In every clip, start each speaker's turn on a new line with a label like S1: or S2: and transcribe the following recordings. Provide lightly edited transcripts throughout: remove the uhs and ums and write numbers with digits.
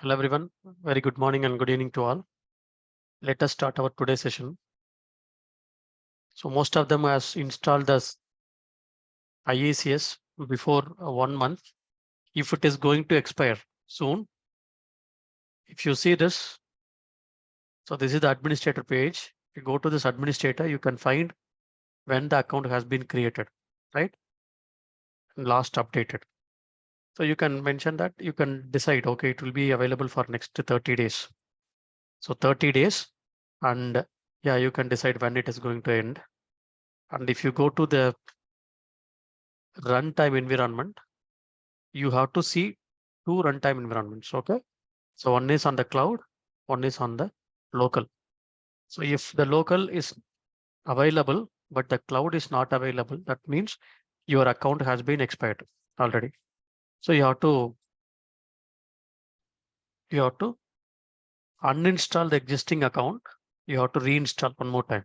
S1: Hello everyone, very good morning and good evening to all. Let us start our today's session. So most of them has installed this IICS before 1 month. If it is going to expire soon, if you see this, so this is the administrator page. If you go to this administrator, you can find when the account has been created, right? And last updated. So you can mention that you can decide, okay, it will be available for next 30 days. So 30 days and yeah, you can decide when it is going to end. And if you go to the runtime environment, you have to see two runtime environments. Okay. So one is on the cloud, one is on the local. So if the local is available, but the cloud is not available, that means your account has been expired already. So you have to uninstall the existing account. You have to reinstall one more time.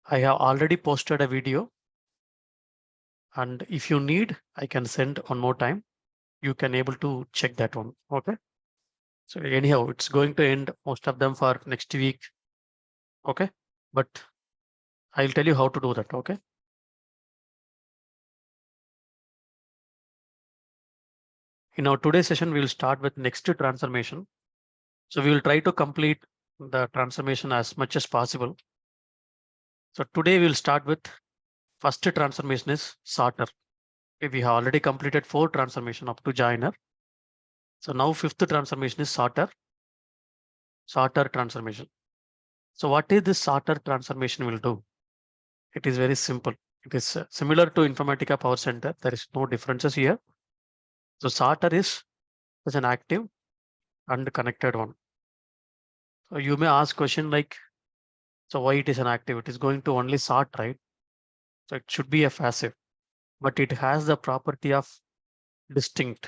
S1: I have already posted a video, and if you need, I can send one more time. You can able to check that one. Okay. So anyhow, it's going to end most of them for next week. Okay. But I'll tell you how to do that. Okay. In our today's session, we will start with next transformation. So we will try to complete the transformation as much as possible. So today we'll start with first transformation is sorter. Okay, we have already completed 4 transformation up to joiner. So now fifth transformation is sorter transformation. So what is this sorter transformation will do? It is very simple. It is similar to Informatica Power Center. There is no differences here. So sorter is an active and connected one. So you may ask question like, so why it is an active? It is going to only sort, right? So it should be a passive, but it has the property of distinct.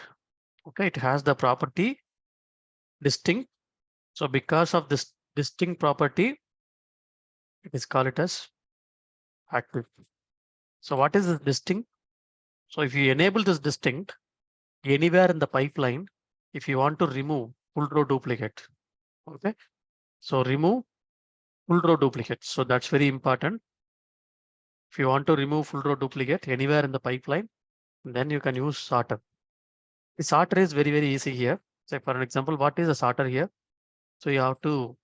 S1: Okay, it has the property distinct. So because of this distinct property, it is called it as active. So what is this distinct? So if you enable this distinct anywhere in the pipeline, if you want to remove full row duplicate, okay, so remove full row duplicate. So that's very important. If you want to remove full row duplicate anywhere in the pipeline, then you can use sorter. The sorter is very, very easy here. Say for an example, what is a sorter here? So you have to,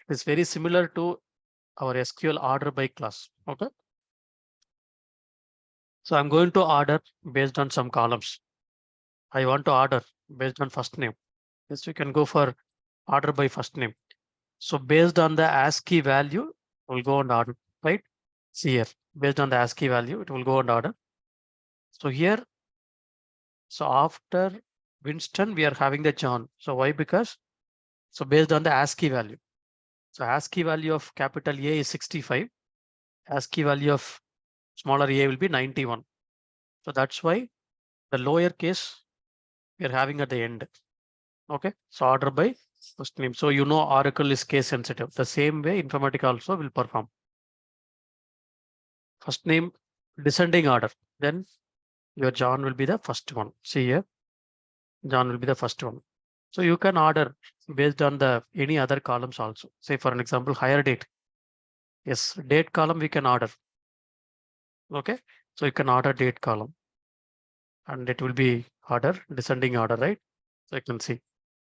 S1: it is very similar to our SQL order by class. Okay. So I'm going to order based on some columns. I want to order based on first name. Yes, we can go for order by first name. So based on the ASCII value, we'll go and order, right? See here, based on the ASCII value, it will go and order. So here, so after Winston, we are having the John. So why? Because, so based on the ASCII value. So ASCII value of capital A is 65. ASCII value of smaller a will be 91. So that's why the lower case we are having at the end. Okay. So order by first name. So you know Oracle is case sensitive. The same way Informatica also will perform. First name descending order. Then your John will be the first one. See here, John will be the first one. So you can order based on the any other columns also. Say for an example, hire date. Yes, date column we can order. Okay, so you can order date column, and it will be order descending order, right? So you can see,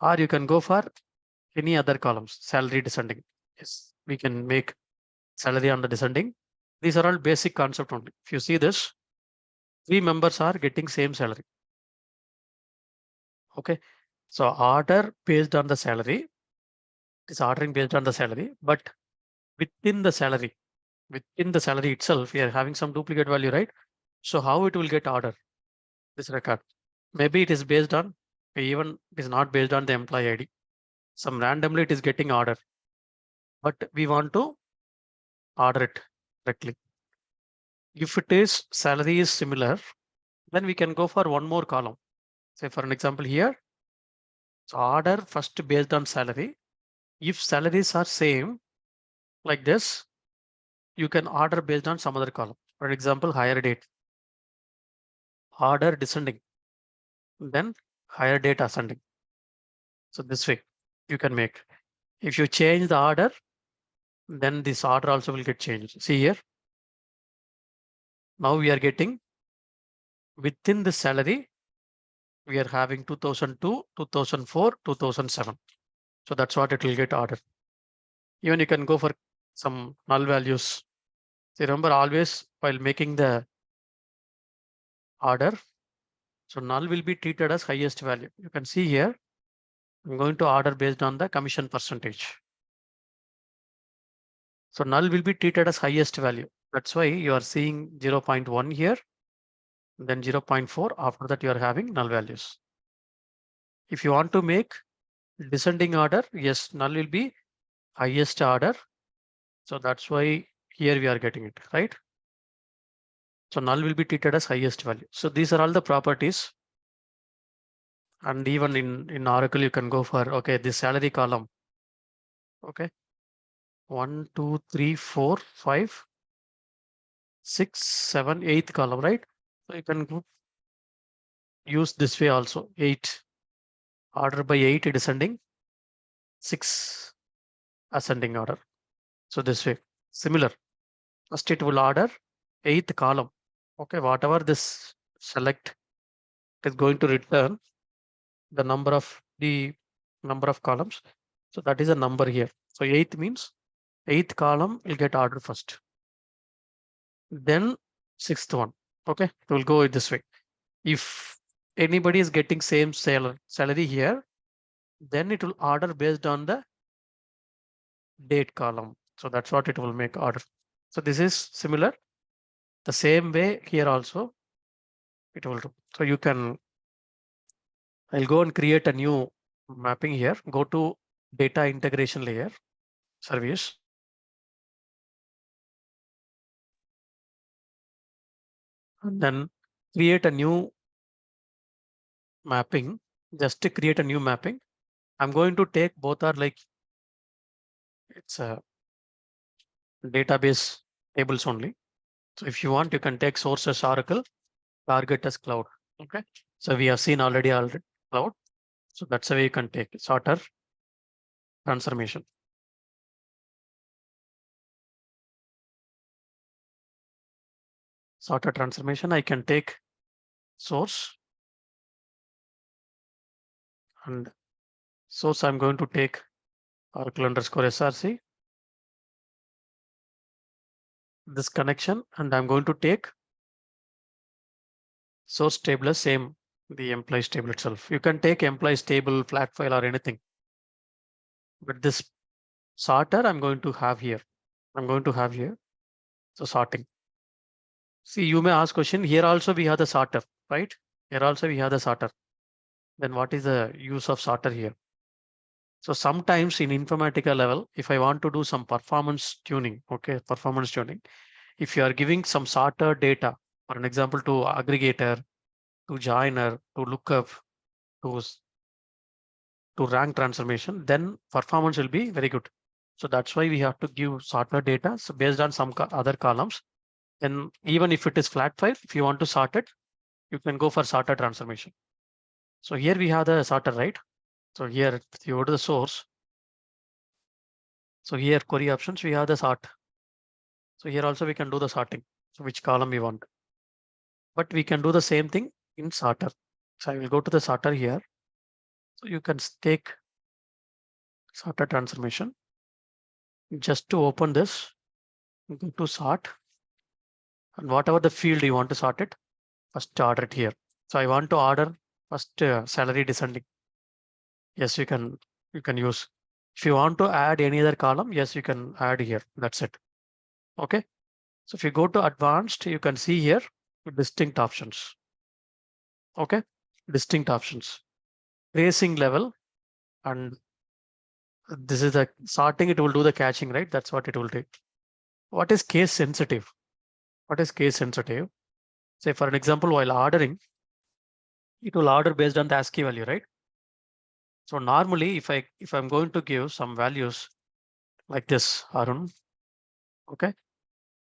S1: or you can go for any other columns, salary descending. Yes, we can make salary on the descending. These are all basic concept only. If you see this, 3 members are getting same salary. Okay, so order based on the salary is ordering based on the salary, but within the salary, itself, we are having some duplicate value, right? So how it will get order this record? Maybe it is based on, even it is not based on the employee ID. Some randomly it is getting order, but we want to order it correctly. If it is salary is similar, then we can go for one more column. Say for an example here, so order first based on salary. If salaries are same like this, you can order based on some other column. For example, hire date, order descending, then hire date ascending. So this way you can make. If you change the order, then this order also will get changed. See here. Now we are getting within the salary, we are having 2002, 2004, 2007. So that's what it will get ordered. Even you can go for some null values. So remember always while making the order, so null will be treated as highest value. You can see here, I'm going to order based on the commission percentage. So null will be treated as highest value. That's why you are seeing 0.1 here, then 0.4. After that, you are having null values. If you want to make descending order, yes, null will be highest order. So that's why here we are getting it, right? So null will be treated as highest value. So these are all the properties. And even in Oracle, you can go for, okay, this salary column. Okay. 1, 2, 3, 4, 5, 6, 7, 8th column, right? So you can use this way also. 8, order by 8 descending, 6 ascending order. So this way, similar. First it will order 8th column. Okay, whatever this select, it is going to return the number of columns. So that is a number here. So 8th means 8th column will get ordered first. Then 6th one. Okay, it will go this way. If anybody is getting same salary here, then it will order based on the date column. So that's what it will make order. So this is similar. The same way here also it will do. So you can, I'll go and create a new mapping here. Go to data integration layer service. And then create a new mapping. Just to create a new mapping, I'm going to take both are like it's a database tables only. So if you want, you can take source as Oracle, target as cloud. Okay. So we have seen already cloud. So that's the way you can take sorter transformation. Sorter transformation, I can take source and source. I'm going to take Oracle underscore SRC, this connection, and I'm going to take source table as same, the employees table itself. You can take employees table, flat file or anything. But this sorter I'm going to have here. I'm going to have here. So sorting. See, you may ask question here also we have the sorter, right? Here also we have the sorter. Then what is the use of sorter here? So sometimes in Informatica level, if I want to do some performance tuning, okay, performance tuning, if you are giving some sorter data, for an example, to aggregator, to joiner, to lookup, to rank transformation, then performance will be very good. So that's why we have to give sorter data. So based on some other columns, then even if it is flat file, if you want to sort it, you can go for sorter transformation. So here we have the sorter, right? So here if you go to the source. So here query options, we have the sort. So here also we can do the sorting. So which column we want. But we can do the same thing in sorter. So I will go to the sorter here. So you can take sorter transformation. Just to open this, go to sort. And whatever the field you want to sort it, first order it here. So I want to order first salary descending. Yes, you can use. If you want to add any other column, yes, you can add here. That's it. Okay. So if you go to advanced, you can see here distinct options. Okay. Distinct options. Tracing level, and this is the sorting. It will do the catching, right? That's what it will do. What is case sensitive? What is case sensitive? Say for an example, while ordering, it will order based on the ASCII value, right? So normally if I'm going to give some values like this, Arun, okay,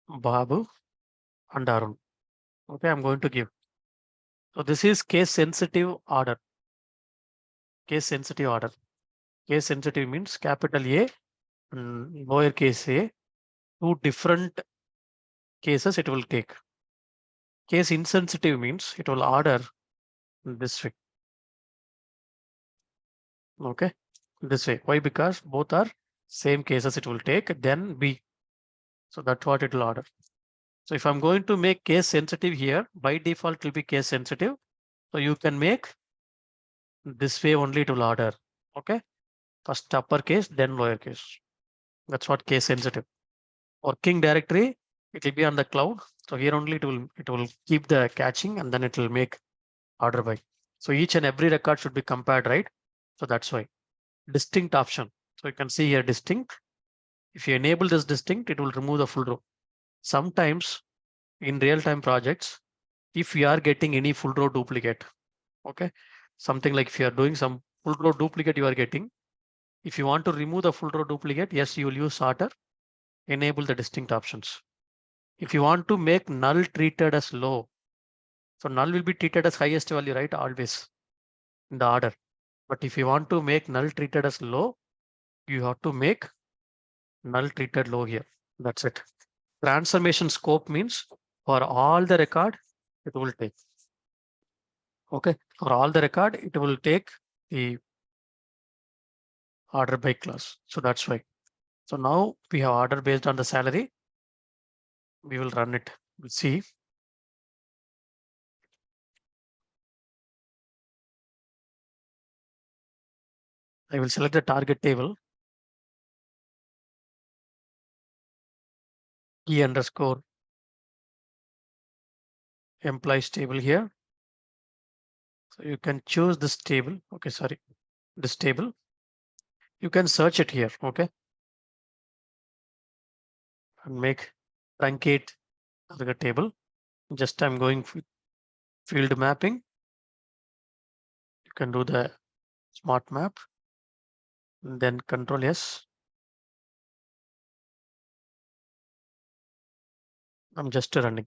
S1: Babu and Arun, okay, I'm going to give. So this is case sensitive order. Case sensitive order. Case sensitive means capital A and lowercase a, two different cases it will take. Case insensitive means it will order this way. Okay, this way. Why? Because both are same cases it will take, then B. So that's what it will order. So if I'm going to make case sensitive here, by default it will be case sensitive. So you can make this way only, it will order. Okay, first uppercase, then lowercase. That's what case sensitive. Working directory, it will be on the cloud. So here only it will keep the caching and then it will make order by. So each and every record should be compared, right? So that's why. Distinct option. So you can see here distinct. If you enable this distinct, it will remove the full row. Sometimes in real-time projects, if we are getting any full row duplicate, okay, something like if you are doing some full row duplicate you are getting, if you want to remove the full row duplicate, yes, you will use sorter, enable the distinct options. If you want to make null treated as low, so null will be treated as highest value, right? Always in the order. But if you want to make null treated as low, you have to make null treated low here. That's it. Transformation scope means for all the record, it will take. Okay, for all the record, it will take the order by class. So that's why. So now we have order based on the salary. We will run it. We'll see. I will select the target table. Key underscore employees table here. So you can choose this table. Okay, sorry, this table. You can search it here. Okay, and make truncate target table. Just I'm going field mapping. You can do the smart map. And then Control S. I'm just running.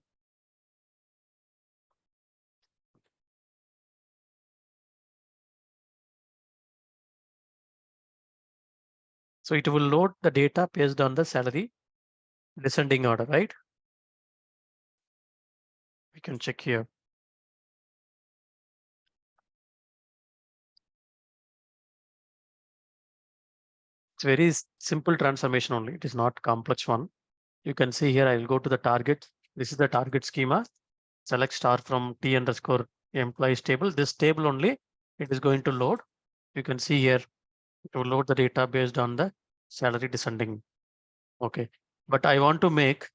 S1: So it will load the data based on the salary descending order, right? We can check here. It's very simple transformation only. It is not complex one. You can see here, I will go to the target. This is the target schema. Select star from T underscore employees table. This table only, it is going to load. You can see here, it will load the data based on the salary descending. Okay, but I want to make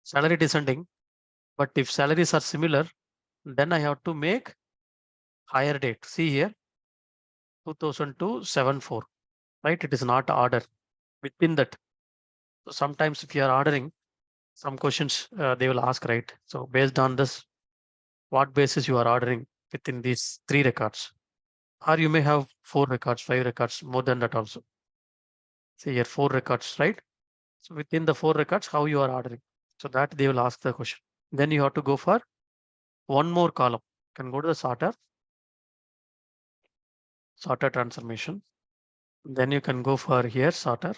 S1: salary descending. But if salaries are similar, then I have to make higher date. See here, 2002-74, right? It is not order within that. So sometimes if you are ordering, some questions they will ask, right? So based on this, what basis you are ordering within these 3 records? Or you may have 4 records, 5 records, more than that also. See here, 4 records, right? So within the 4 records, how you are ordering? So that they will ask the question. Then you have to go for one more column. You can go to the sorter transformation. Then you can go for here, sorter,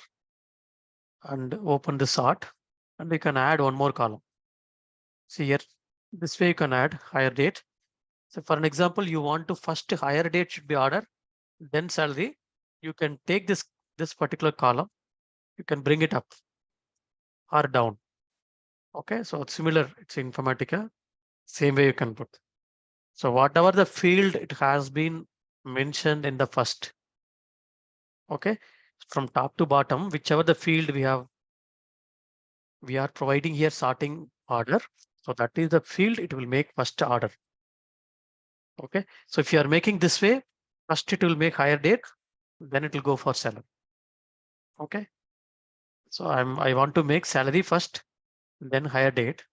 S1: and open the sort, and you can add one more column. See here, this way you can add higher date. So for an example, you want to first higher date should be order, then salary. You can take this particular column, you can bring it up or down. Okay, so it's similar, it's Informatica. Same way you can put. So whatever the field it has been mentioned in the first. Okay, from top to bottom, whichever the field we are providing here sorting order. So that is the field it will make first order. Okay, so if you are making this way, first it will make higher date, then it will go for salary. Okay, so I want to make salary first, then higher date.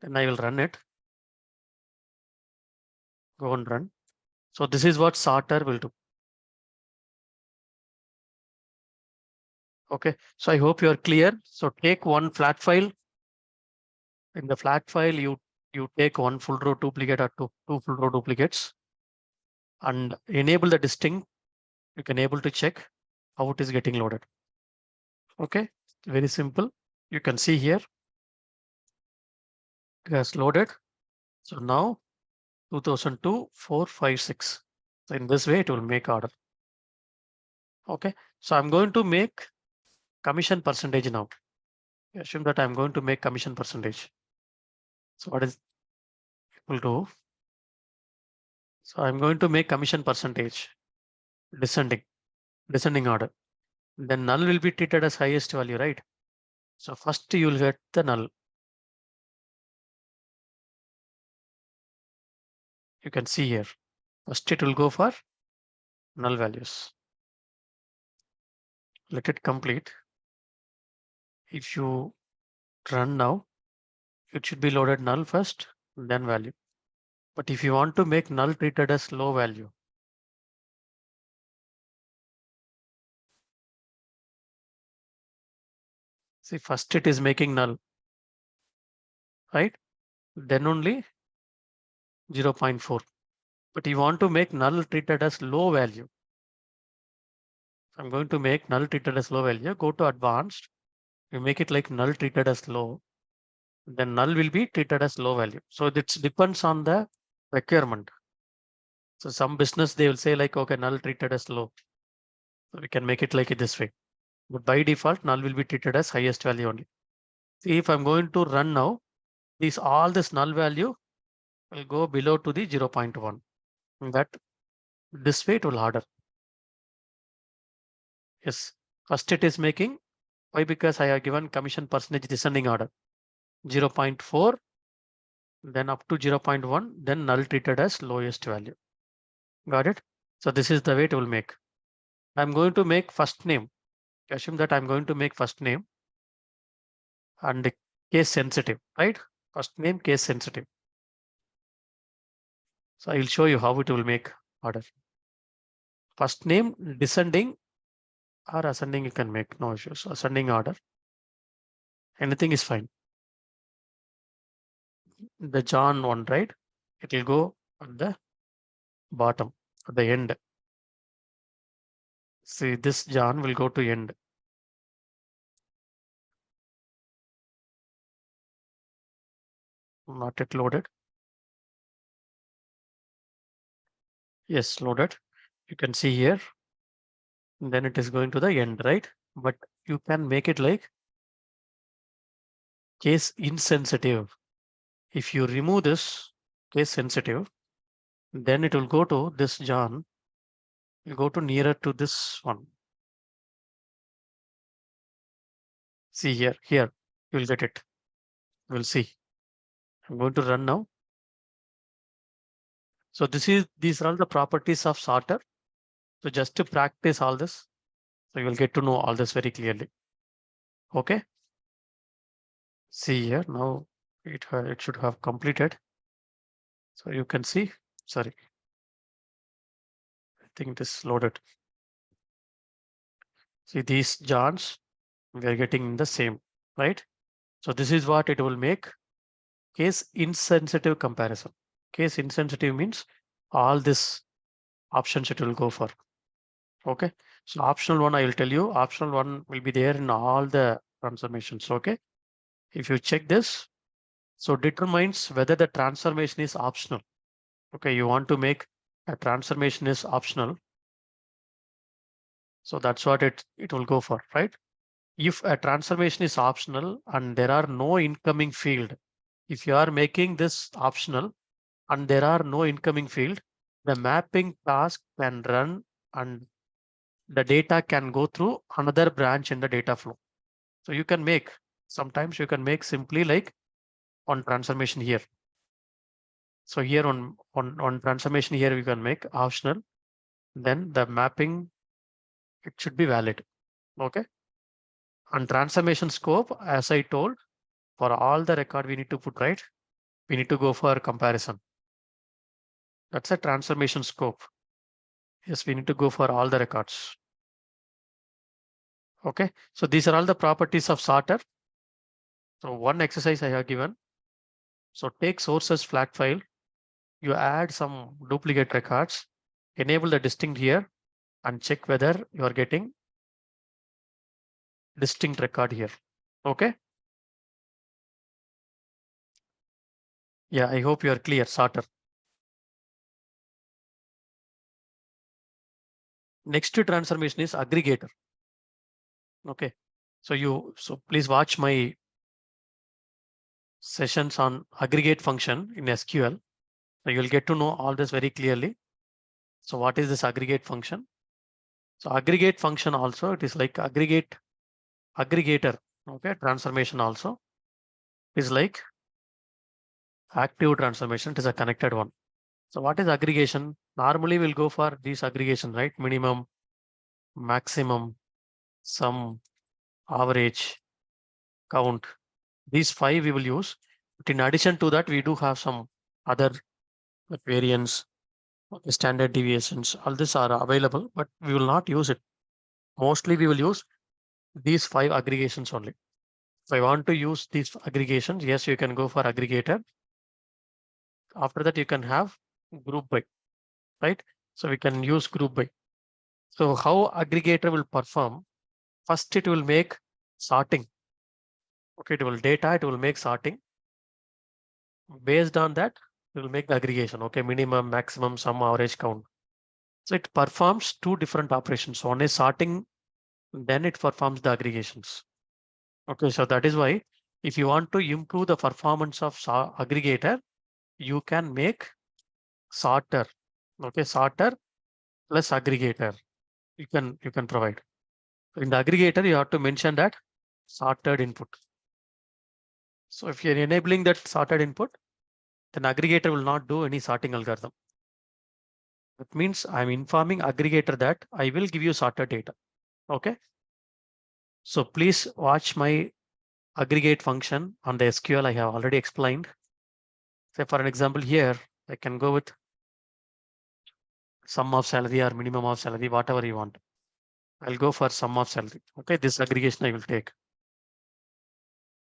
S1: Then I will run it. Go and run. So this is what sorter will do. Okay, so I hope you are clear. So take one flat file. In the flat file, you take one full row duplicate or two full row duplicates and enable the distinct. you can able to check how it is getting loaded. Okay, very simple. You can see here it has loaded. So now 2002, 4, 5, 6. So in this way it will make order. Okay, so I'm going to make commission percentage now. Assume that I'm going to make commission percentage. So what is it will do? So I'm going to make commission percentage descending order. Then null will be treated as highest value, right? So first you will get the null. You can see here. First it will go for null values. Let it complete. If you run now, it should be loaded null first, then value. But if you want to make null treated as low value, see first it is making null, right? Then only 0.4. But you want to make null treated as low value. I'm going to make null treated as low value. Go to advanced. You make it like null treated as low. Then null will be treated as low value. So it depends on the requirement. So some business they will say like, okay, null treated as low. So we can make it like it this way. But by default, null will be treated as highest value only. See, if I'm going to run now, all this null value will go below to the 0.1. That this way it will order. Yes, first it is making. Why? Because I have given commission percentage descending order 0.4, then up to 0.1, then null treated as lowest value. Got it? So this is the way it will make. I'm going to make first name. Assume that I'm going to make first name and case sensitive, right? First name case sensitive. So I will show you how it will make order. First name descending or ascending you can make, no issues. Ascending order. Anything is fine. The John one, right? It will go at the bottom, at the end. See, this John will go to end. Not yet loaded. Yes, loaded. You can see here. Then it is going to the end, right? But you can make it like case insensitive. If you remove this case sensitive, then it will go to this John. Will go to nearer to this one. See here, you will get it. We'll see. I'm going to run now. So these are all the properties of sorter. So just to practice all this, so you will get to know all this very clearly. Okay. See here now it should have completed. So you can see, sorry, I think this loaded. See these Johns, we are getting the same, right? So this is what it will make case insensitive comparison. Case insensitive means all this options it will go for. Okay. So optional one, I will tell you, optional one will be there in all the transformations. Okay. If you check this, so determines whether the transformation is optional. Okay. You want to make a transformation is optional. So that's what it will go for, right? If a transformation is optional and there are no incoming field, if you are making this optional and there are no incoming field, the mapping task can run and the data can go through another branch in the data flow. So you can make, sometimes you can make simply like on transformation here. So here on transformation here, we can make optional, then the mapping, it should be valid. Okay. On transformation scope, as I told, for all the record we need to put, right? We need to go for comparison. That's a transformation scope. Yes, we need to go for all the records. Okay. So these are all the properties of sorter. So one exercise I have given. So take sources flat file. You add some duplicate records, enable the distinct here, and check whether you are getting distinct record here. Okay. Yeah, I hope you are clear, sorter. Next transformation is aggregator. Okay. So please watch my sessions on aggregate function in SQL. So you'll get to know all this very clearly. So what is this aggregate function? So aggregate function also, it is like aggregator. Okay, transformation also is like active transformation. It is a connected one. So what is aggregation? Normally we'll go for these aggregation, right? Minimum, maximum, sum, average, count. These 5 we will use. But in addition to that, we do have some other variance, standard deviations. All these are available, but we will not use it. Mostly we will use these 5 aggregations only. If I want to use these aggregations, yes, you can go for aggregator. After that, you can have group by, right? So we can use group by. So how aggregator will perform? First, it will make sorting. Okay, it will make sorting. Based on that, it will make the aggregation. Okay, minimum, maximum, sum, average, count. So it performs 2 different operations. One is sorting, then it performs the aggregations. Okay, so that is why if you want to improve the performance of aggregator, you can make sorter. Okay, sorter plus aggregator. You can provide. In the aggregator, you have to mention that sorted input. So if you're enabling that sorted input, then aggregator will not do any sorting algorithm. That means I'm informing aggregator that I will give you sorted data. Okay. So please watch my aggregate function on the SQL I have already explained. Say for an example here, I can go with sum of salary or minimum of salary, whatever you want. I'll go for sum of salary. Okay, this aggregation I will take.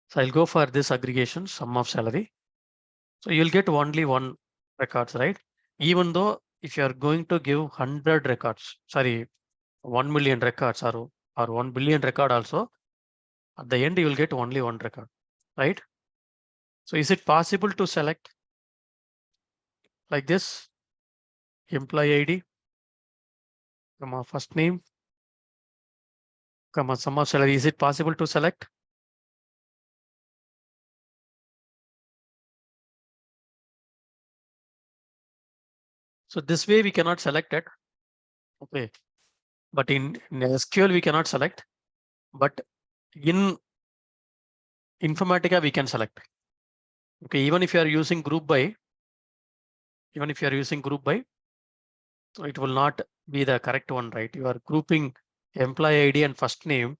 S1: So I'll go for this aggregation, sum of salary. So you'll get only one records, right? Even though if you are going to give 100 records, sorry, 1 million records or 1 billion record also, at the end you will get only one record, right? So is it possible to select like this? Employee ID, comma first name, comma sum of salary. Is it possible to select? So this way we cannot select it. Okay. But in SQL we cannot select. But in Informatica we can select. Okay, even if you are using group by, so it will not be the correct one, right? You are grouping employee ID and first name.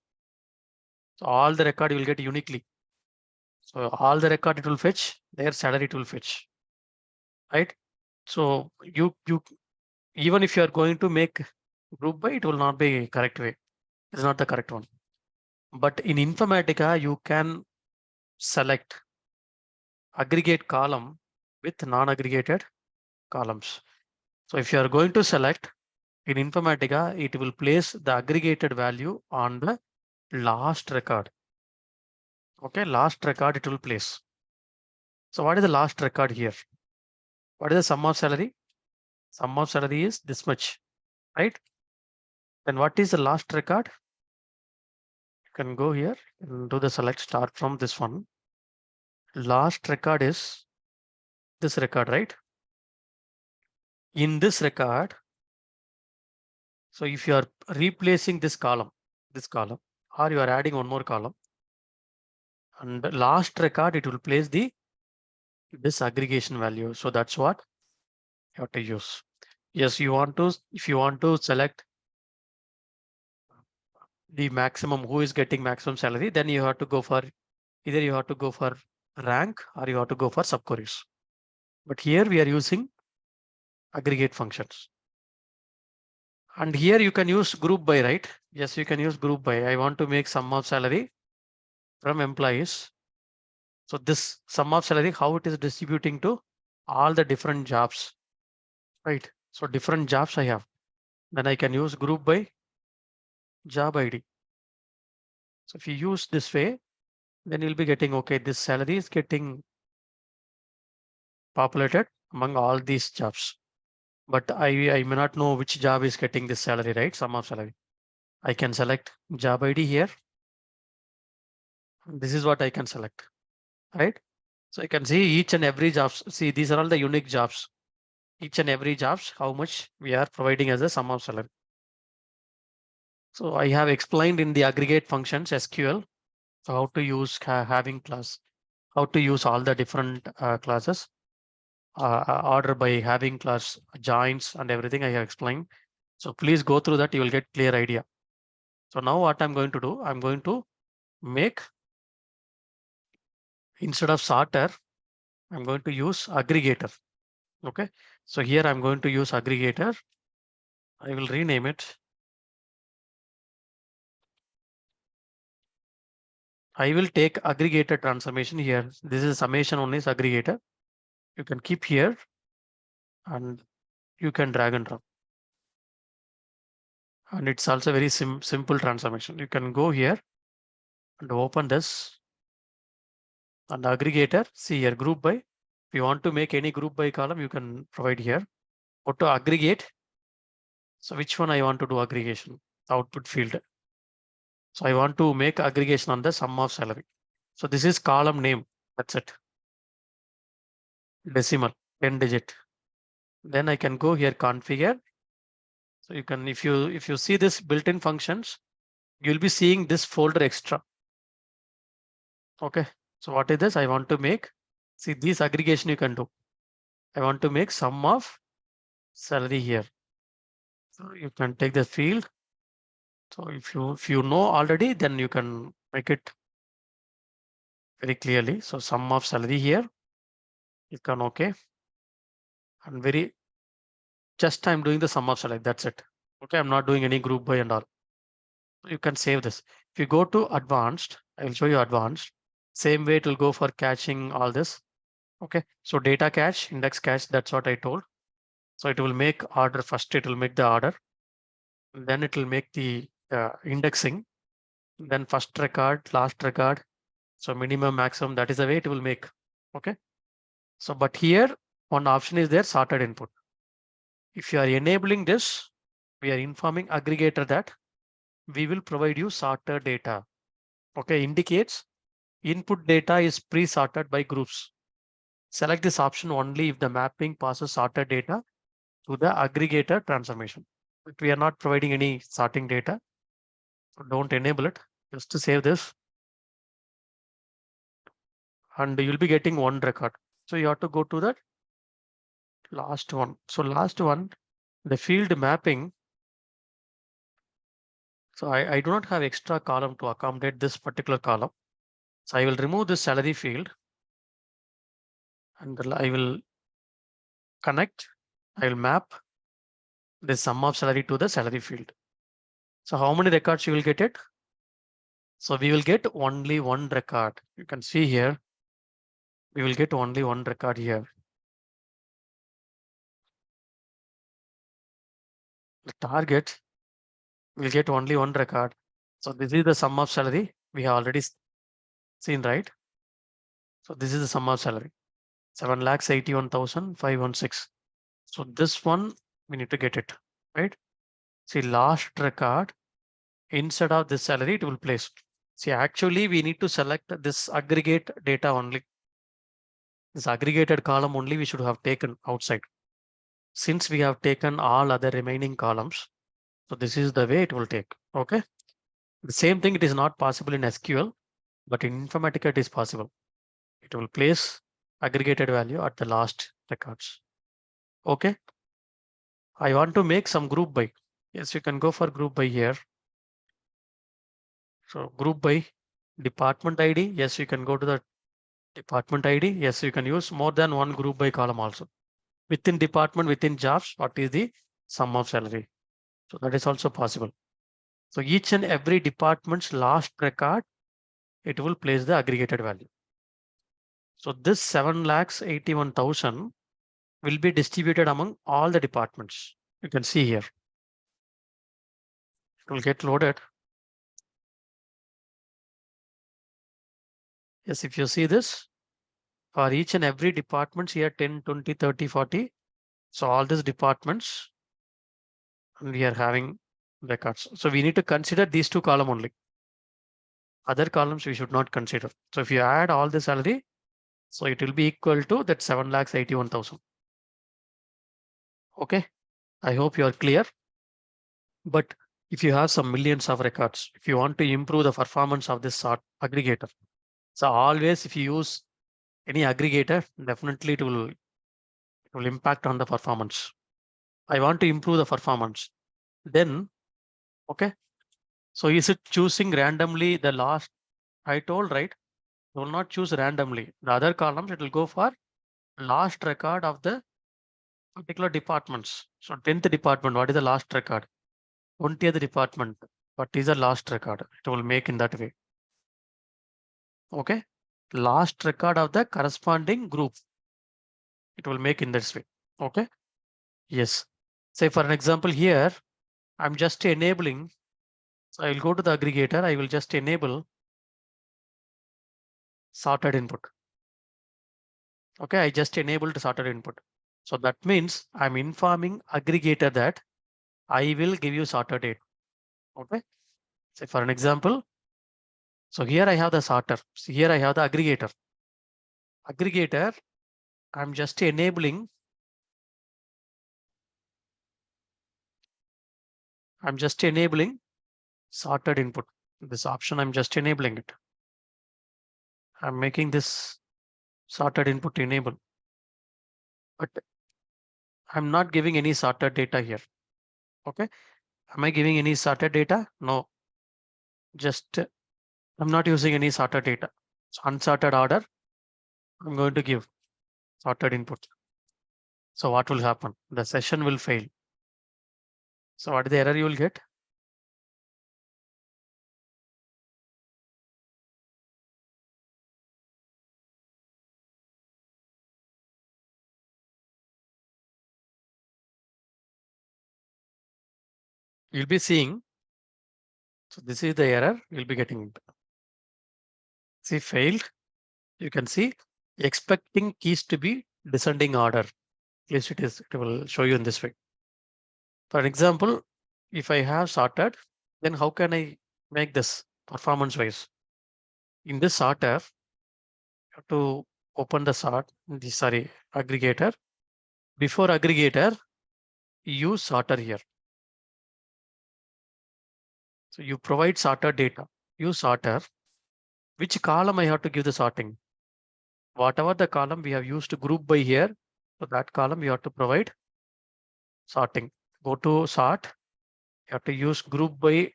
S1: So all the record you will get uniquely. So all the record it will fetch, their salary it will fetch, right? So you even if you are going to make group by, it will not be correct way. It's not the correct one. But in Informatica, you can select aggregate column with non-aggregated columns. So if you are going to select in Informatica, it will place the aggregated value on the last record. Okay, last record it will place. So what is the last record here? What is the sum of salary? Sum of salary is this much, right? Then what is the last record? You can go here and do the select, start from this one. Last record is this record, right? In this record, so if you are replacing this column, or you are adding one more column, and the last record, it will place this aggregation value. So that's what you have to use. Yes, if you want to select the maximum, who is getting maximum salary, then you have to go for either you have to go for rank or you have to go for subqueries. But here we are using aggregate functions. And here you can use group by, right? Yes, you can use group by. I want to make sum of salary from employees. So this sum of salary, how it is distributing to all the different jobs, right? So different jobs I have. Then I can use group by job ID. So if you use this way, then you'll be getting, okay, this salary is getting populated among all these jobs. But I may not know which job is getting this salary, right? Sum of salary. I can select job ID here. This is what I can select, right? So you can see each and every jobs. See, these are all the unique jobs. Each and every jobs, how much we are providing as a sum of salary. So I have explained in the aggregate functions SQL, so how to use having class, how to use all the different classes, order by having class, joins and everything I have explained. So please go through that, you will get clear idea. So now what I'm going to do, I'm going to make, instead of sorter, I'm going to use aggregator. Okay. So here I'm going to use aggregator. I will rename it. I will take aggregator transformation here. This is summation only is aggregator. You can keep here and you can drag and drop. And it's also very simple transformation. You can go here and open this and aggregator. See here, group by. If you want to make any group by column, you can provide here. Go to aggregate. So which one I want to do aggregation? Output field. So I want to make aggregation on the sum of salary. So this is column name. That's it. Decimal, 10 digit. Then I can go here, configure. So you can, if you see this built-in functions, you'll be seeing this folder extra. Okay. So what is this? I want to make, see this aggregation you can do. I want to make sum of salary here. So you can take the field. So if you know already, then you can make it very clearly. So sum of salary here, you can okay. And very just I'm doing the sum of salary. That's it. Okay, I'm not doing any group by and all. You can save this. If you go to advanced, I will show you advanced. Same way it will go for catching all this. Okay, so data cache, index cache, that's what I told. So it will make order first, it will make the order. Then it will make the indexing. Then first record, last record. So minimum, maximum, that is the way it will make. Okay. So, but here one option is there, sorted input. If you are enabling this, we are informing aggregator that we will provide you sorted data. Okay, indicates input data is pre-sorted by groups. Select this option only if the mapping passes sorted data to the aggregator transformation. But we are not providing any sorting data, so don't enable it. Just to save this, and you'll be getting one record. So you have to go to the last one. So last one, the field mapping. So I do not have extra column to accommodate this particular column. So I will remove this salary field and I will connect. I will map the sum of salary to the salary field. So how many records you will get it? So we will get only one record. You can see here, we will get only one record here. The target will get only one record. So this is the sum of salary we have already seen, right? So this is the sum of salary, 7,81,516. So this one, we need to get it, right? See, last record, instead of this salary, it will place. See, actually, we need to select this aggregate data only. This aggregated column only we should have taken outside. Since we have taken all other remaining columns, so this is the way it will take. Okay. The same thing, it is not possible in SQL, but in Informatica it is possible. It will place aggregated value at the last records. Okay. I want to make some group by. Yes, you can go for group by here. So group by department ID. Yes, you can go to the department ID. Yes, you can use more than one group by column also. Within department, within jobs, what is the sum of salary? So that is also possible. So each and every department's last record, it will place the aggregated value. So this 7,81,000 will be distributed among all the departments. You can see here. It will get loaded. Yes, if you see this, for each and every departments here 10, 20, 30, 40. So all these departments we are having records. So we need to consider these two columns only. Other columns we should not consider. So if you add all the salary, so it will be equal to that 7,81,000. Okay, I hope you are clear. But if you have some millions of records, if you want to improve the performance of this sort aggregator, so always if you use any aggregator, definitely it will impact on the performance. I want to improve the performance. Then, okay. So is it choosing randomly the last? I told, right? It will not choose randomly. The other columns, it will go for last record of the particular departments. So 10th department, what is the last record? 20th department, what is the last record? It will make in that way. Okay. Last record of the corresponding group. It will make in this way. Okay. Yes. Say for an example here, I'm just enabling. So I will go to the aggregator. I will just enable sorted input. Okay. I just enabled sorted input. So that means I'm informing aggregator that I will give you sorted data. Okay. Say for an example. So here I have the sorter. So here I have the aggregator. Aggregator, I'm just enabling. I'm just enabling sorted input. This option, I'm just enabling it. I'm making this sorted input enable. But I'm not giving any sorted data here. Okay. Am I giving any sorted data? No. Just I'm not using any sorted data. So unsorted order, I'm going to give sorted input. So what will happen? The session will fail. So what is the error you will get? You'll be seeing. So this is the error you'll be getting. See failed. You can see expecting keys to be descending order. At least it will show you in this way. For example, if I have sorted, then how can I make this performance wise? In this sorter, you have to open the aggregator. Before aggregator, use sorter here. So you provide sorter data. Use sorter. Which column I have to give the sorting? Whatever the column we have used to group by here, so that column you have to provide sorting. Go to sort. You have to use group by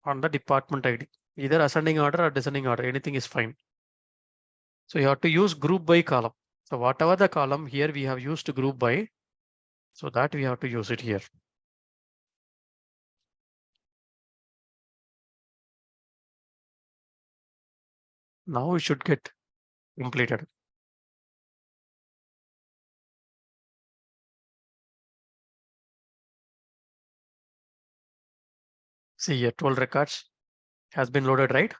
S1: on the department ID. Either ascending order or descending order, anything is fine. So you have to use group by column. So whatever the column here we have used group by, so that we have to use it here. Now it should get completed. See here, 12 records has been loaded, right?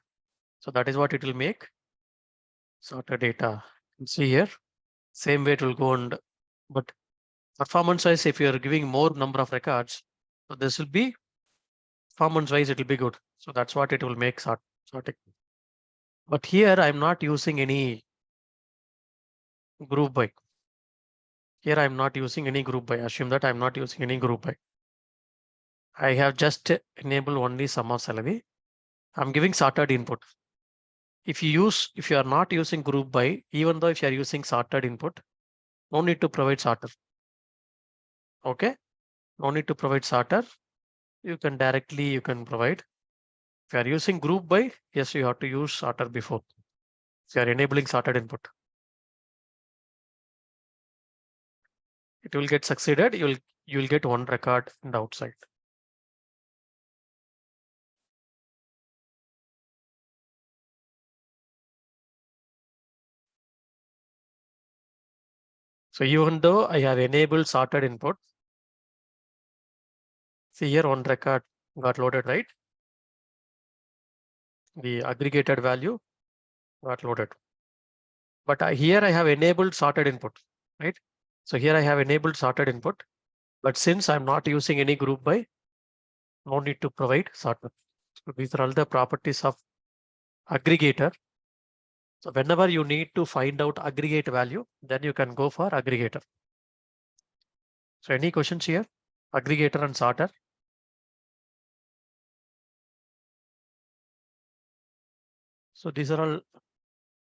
S1: So that is what it will make. Sorted data. See here, same way it will go and, but performance wise, if you are giving more number of records, so this will be performance wise, it will be good. So that's what it will make sorting. But here I'm not using any group by. Here I'm not using any group by. Assume that I'm not using any group by. I have just enabled only sum of salary. I'm giving sorted input. If you are not using group by, even though if you are using sorted input, no need to provide sorter. Okay. No need to provide sorter. You can provide. If you are using group by, yes, you have to use sorter before. So you are enabling sorted input. It will get succeeded. You'll get one record in the outside. So even though I have enabled sorted input, see here one record got loaded, right? The aggregated value got loaded. But here I have enabled sorted input, right? So here I have enabled sorted input, but since I'm not using any group by, no need to provide sorted. So these are all the properties of aggregator. So whenever you need to find out aggregate value, then you can go for aggregator. So any questions here? Aggregator and sorter. So these are all.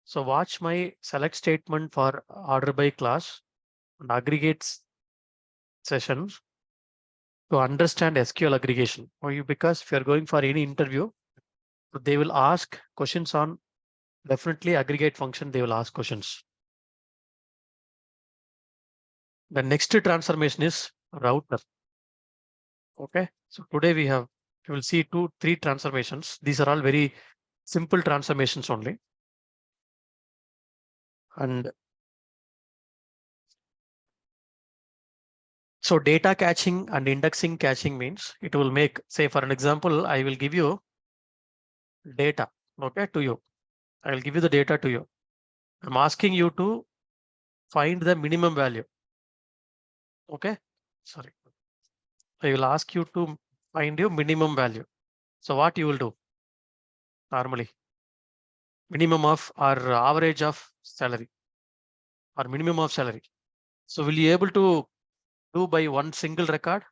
S1: So watch my select statement for order by class and aggregates sessions to understand SQL aggregation. Or you, because if you're going for any interview, they will ask questions on definitely aggregate function. They will ask questions. The next transformation is router. Okay. So today we will see 3 transformations. These are all very simple transformations only. And so data caching and indexing caching means it will make, say for an example, I will give you data, okay, to you. I will give you the data to you. I'm asking you to find the minimum value. Okay. Sorry. I will ask you to find your minimum value. So what you will do normally? Minimum of or average of salary or minimum of salary. So will you able to do by one single record?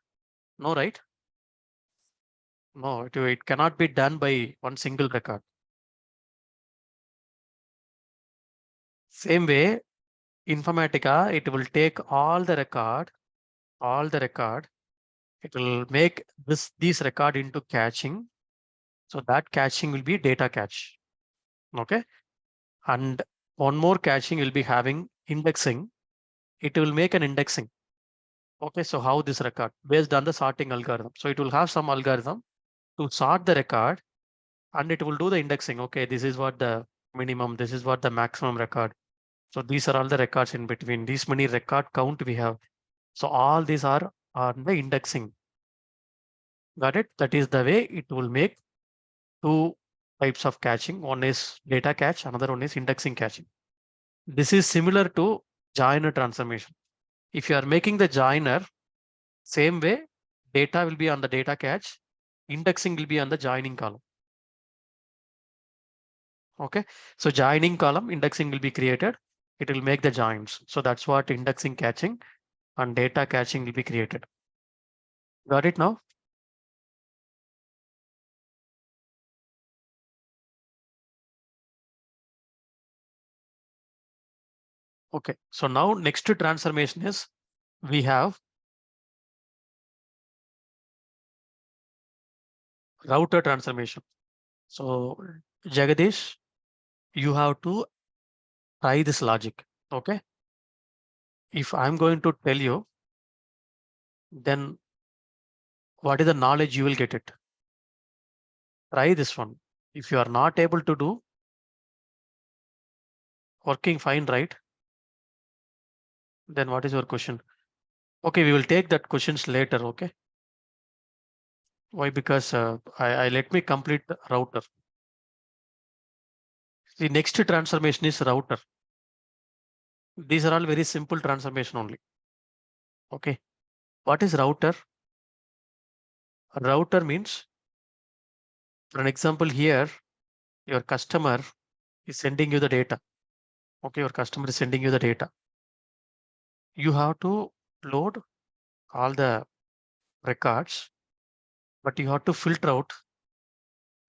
S1: No, right? No, it cannot be done by one single record. Same way, Informatica, it will take all the record, it will make these record into caching. So that caching will be data cache. Okay. And one more caching will be having indexing. It will make an indexing. Okay. So how this record based on the sorting algorithm. So it will have some algorithm to sort the record and it will do the indexing. Okay. This is what the minimum, this is what the maximum record. So these are all the records in between. These many record count we have. So all these are on the indexing. Got it? That is the way it will make 2 types of caching. One is data cache, another one is indexing caching. This is similar to joiner transformation. If you are making the joiner, same way, data will be on the data cache, indexing will be on the joining column. Okay, so joining column, indexing will be created. It will make the joins. So that's what indexing caching and data caching will be created. Got it now? Okay, so now next transformation is we have router transformation. So Jagadish, you have to try this logic. Okay, if I'm going to tell you, then what is the knowledge you will get it? Try this one. If you are not able to do, working fine, right? Then what is your question? Okay, we will take that questions later. Okay. Why? Because I let me complete the router. The next transformation is router. These are all very simple transformation only. Okay. What is router? Router means, for an example here, your customer is sending you the data. Okay, your customer is sending you the data. You have to load all the records, but you have to filter out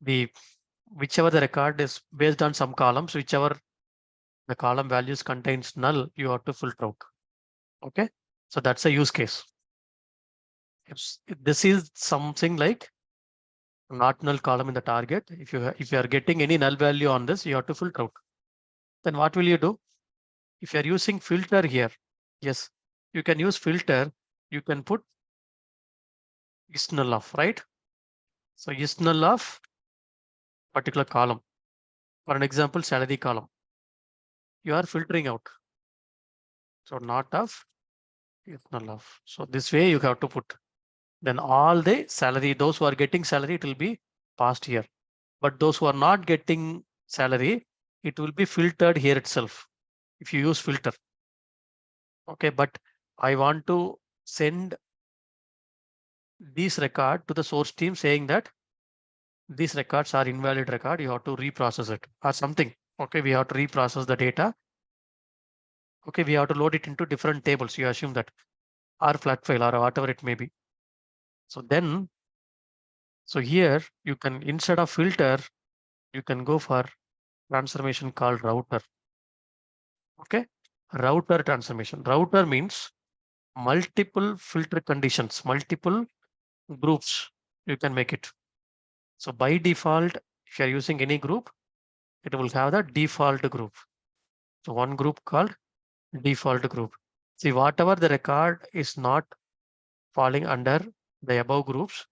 S1: the whichever the record is based on some columns, whichever the column values contains null, you have to filter out. Okay, so that's a use case. If this is something like not null column in the target. If you are getting any null value on this, you have to filter out. Then what will you do? If you are using filter here, yes, you can use filter. You can put is null of, right? So is null of particular column. For an example, salary column. You are filtering out. So not of is null of. So this way you have to put. then all the salary, those who are getting salary, it will be past year. But those who are not getting salary, it will be filtered here itself if you use filter. Okay, but I want to send this record to the source team saying that these records are invalid record, you have to reprocess it or something. Okay, we have to reprocess the data. Okay, we have to load it into different tables. You assume that or flat file or whatever it may be. So then, so here you can, instead of filter, you can go for transformation called router. Okay, router transformation. Router means multiple filter conditions, multiple groups you can make it. So by default, if you're using any group, it will have the default group. So one group called default group. See, whatever the record is not falling under the above groups,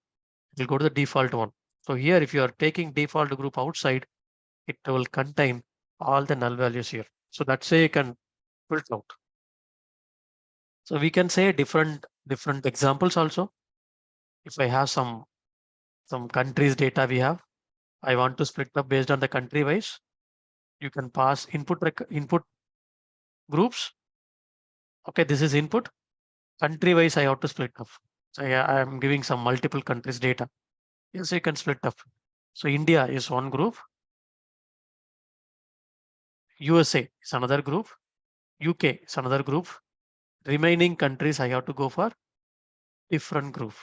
S1: it will go to the default one. So here, if you are taking default group outside, it will contain all the null values here. So that's say you can filter out. So we can say different examples also. If I have some countries data we have, I want to split up based on the country wise. You can pass input groups. Okay, this is input. Country wise, I have to split up. So yeah, I am giving some multiple countries data. Yes, you can split up. So India is one group. USA is another group. UK is another group. Remaining countries, I have to go for different group.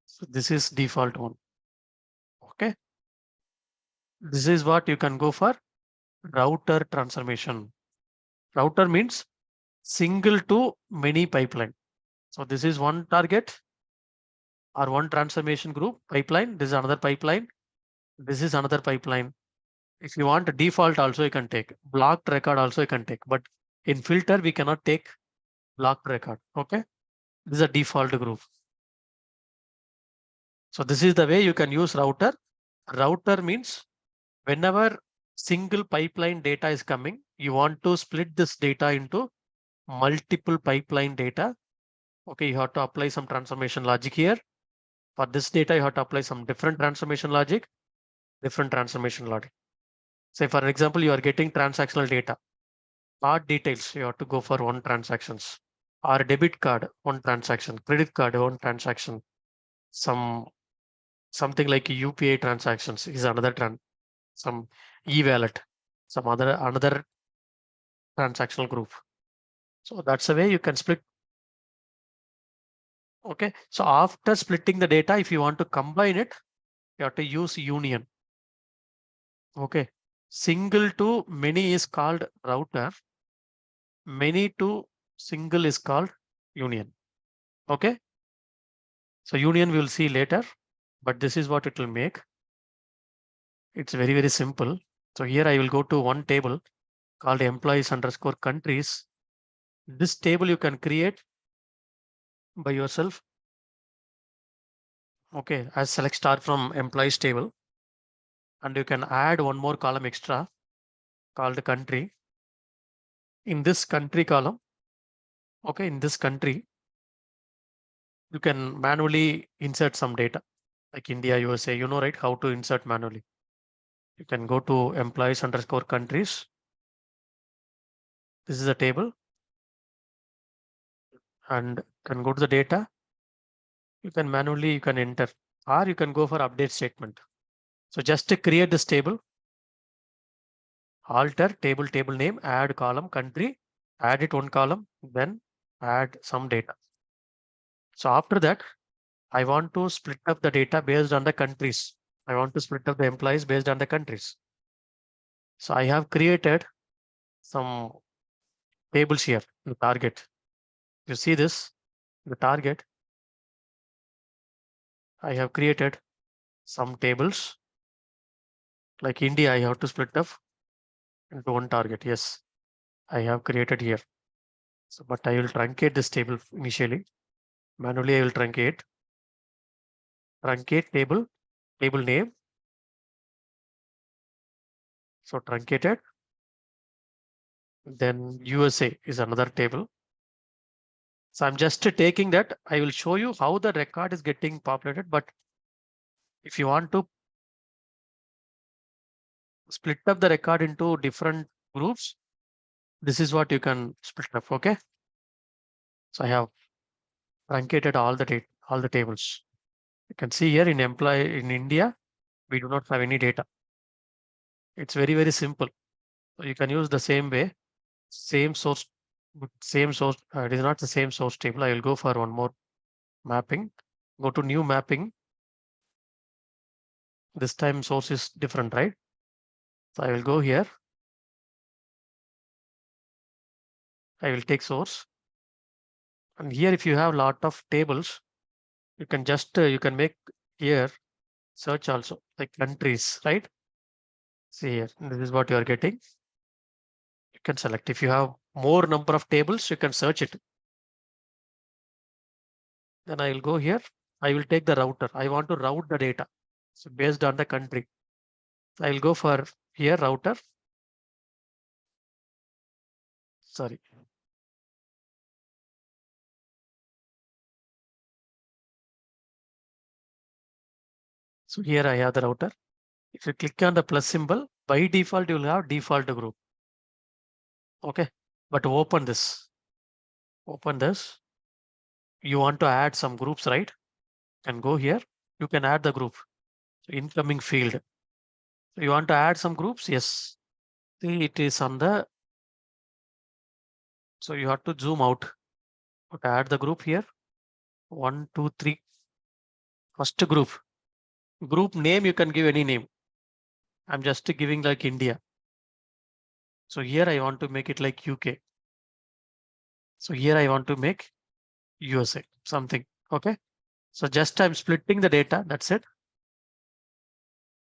S1: So this is default one. Okay. This is what you can go for router transformation. Router means single to many pipeline. So this is one target or one transformation group pipeline. This is another pipeline. This is another pipeline. If you want a default also you can take. Blocked record also you can take. But in filter, we cannot take blocked record. Okay. This is a default group. So this is the way you can use router. Router means whenever single pipeline data is coming, you want to split this data into multiple pipeline data. Okay, you have to apply some transformation logic here. For this data, you have to apply some different transformation logic, Say, for example, you are getting transactional data. Card details, you have to go for one transactions. Or debit card, one transaction. Credit card, one transaction. Something like UPI transactions is another some e-wallet, some another transactional group. So that's the way you can split. Okay. So after splitting the data, if you want to combine it, you have to use union. Okay. Single to many is called router. Many to single is called union. Okay. So union we will see later, but this is what it will make. It's very, very simple. So here I will go to one table called employees underscore countries. This table you can create by yourself. Okay, as select star from employees table, and you can add one more column extra called country. In this country column, okay, in this country, you can manually insert some data like India, USA, you know, right? How to insert manually. You can go to employees underscore countries. This is a table and can go to the data. You can manually, you can enter, or you can go for update statement. So just to create this table, alter table name, add column country, add it one column, then add some data. So after that, I want to split up the data based on the countries. I want to split up the employees based on the countries. So I have created some tables here, the target. You see this, the target. I have created some tables like India. I have to split up into one target. Yes, I have created here. So, but I will truncate this table initially. Manually, I will truncate table name. So truncated. Then USA is another table. So I'm just taking that. I will show you how the record is getting populated. But if you want to split up the record into different groups, this is what you can split up. Okay. So I have truncated all the tables. You can see here in employee in India, we do not have any data. It's very, very simple. So you can use the same way, same source, same source. It is not the same source table. I will go for one more mapping. Go to new mapping. This time source is different, right? So I will go here. I will take source. And here, if you have a lot of tables, you can just, you can make here search also like countries, right? See here, this is what you are getting. You can select. If you have more number of tables, you can search it. Then I will go here. I will take the router. I want to route the data. So based on the country, I will go for here router. Sorry. So here I have the router. If you click on the plus symbol, by default, you will have default group. Okay. But open this. Open this. You want to add some groups, right? And go here. You can add the group. So incoming field. So you want to add some groups? Yes. See, it is on the. So you have to zoom out. To add the group here. 1, 2, 3. First group. Group name, you can give any name. I'm just giving like India. So here I want to make it like UK. So here I want to make USA, something. Okay. So just I'm splitting the data. That's it.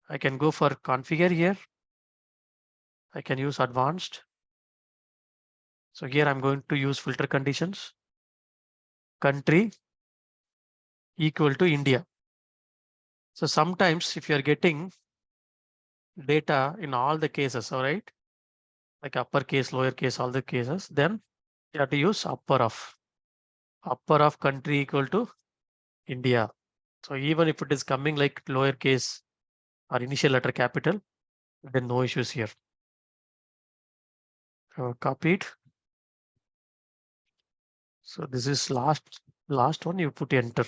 S1: I can go for configure here. I can use advanced. So here I'm going to use filter conditions. Country equal to India. So sometimes if you are getting data in all the cases, all right, like uppercase, lowercase, all the cases, then you have to use upper of country equal to India. So even if it is coming like lowercase or initial letter capital, then no issues here. Copy it. So this is last one. You put enter.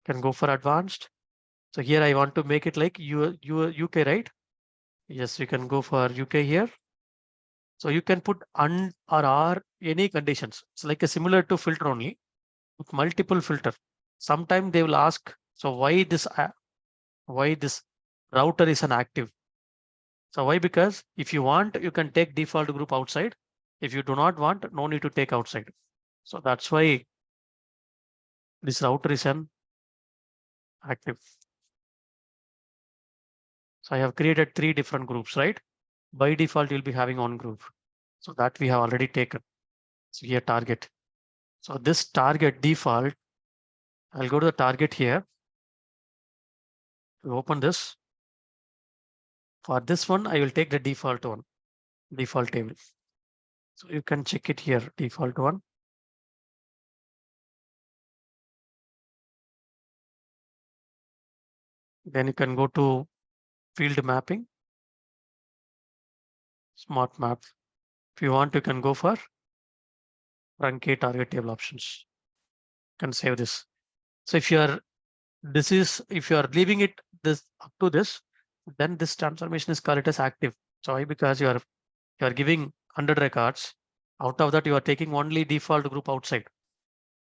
S1: Can go for advanced. So here I want to make it like UK, right? Yes, you can go for UK here. So you can put and or are any conditions. It's like a similar to filter only with multiple filter. Sometimes they will ask, so why this router is an active? So why? Because if you want, you can take default group outside. If you do not want, no need to take outside. So that's why this router is an active. So I have created 3 different groups, right? By default, you'll be having one group. So that we have already taken. So here target. So this target default, I'll go to the target here. To open this. For this one, I will take the default one, default table. So you can check it here, default one. Then you can go to field mapping, smart map. If you want, you can go for truncate target table options. You can save this. So if you are if you are leaving it this up to this, then this transformation is called it as active. So why? Because you are giving 100 records. Out of that, you are taking only default group outside.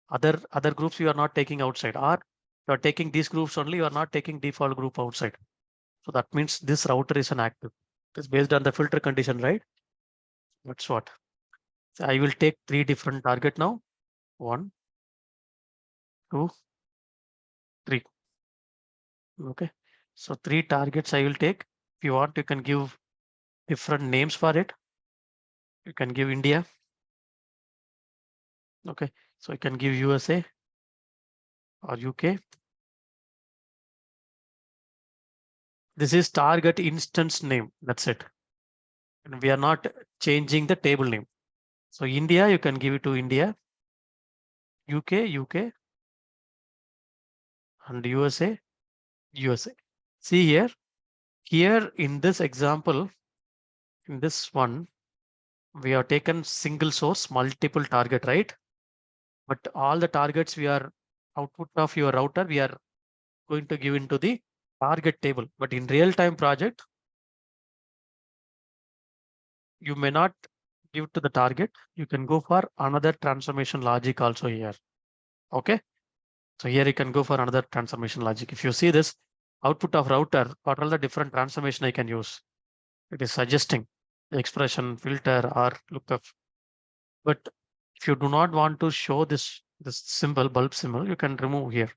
S1: Other groups you are not taking outside, or you are taking these groups only, you are not taking default group outside. So that means this router is an active. It's based on the filter condition, right? That's what. So I will take 3 different target now. 1, 2, 3. Okay. So 3 targets I will take. If you want, you can give different names for it. You can give India. Okay. So you can give USA or UK. This is target instance name. That's it. And we are not changing the table name. So India, you can give it to India, UK, and USA. See here in this example, in this one, we have taken single source, multiple target, right? But all the targets we are output of your router, we are going to give into the target table. But in real time project, you may not give to the target. You can go for another transformation logic also here. Okay. So here you can go for another transformation logic. If you see this output of router, what are the different transformation I can use? It is suggesting the expression, filter, or lookup. But if you do not want to show this symbol, bulb symbol, you can remove here.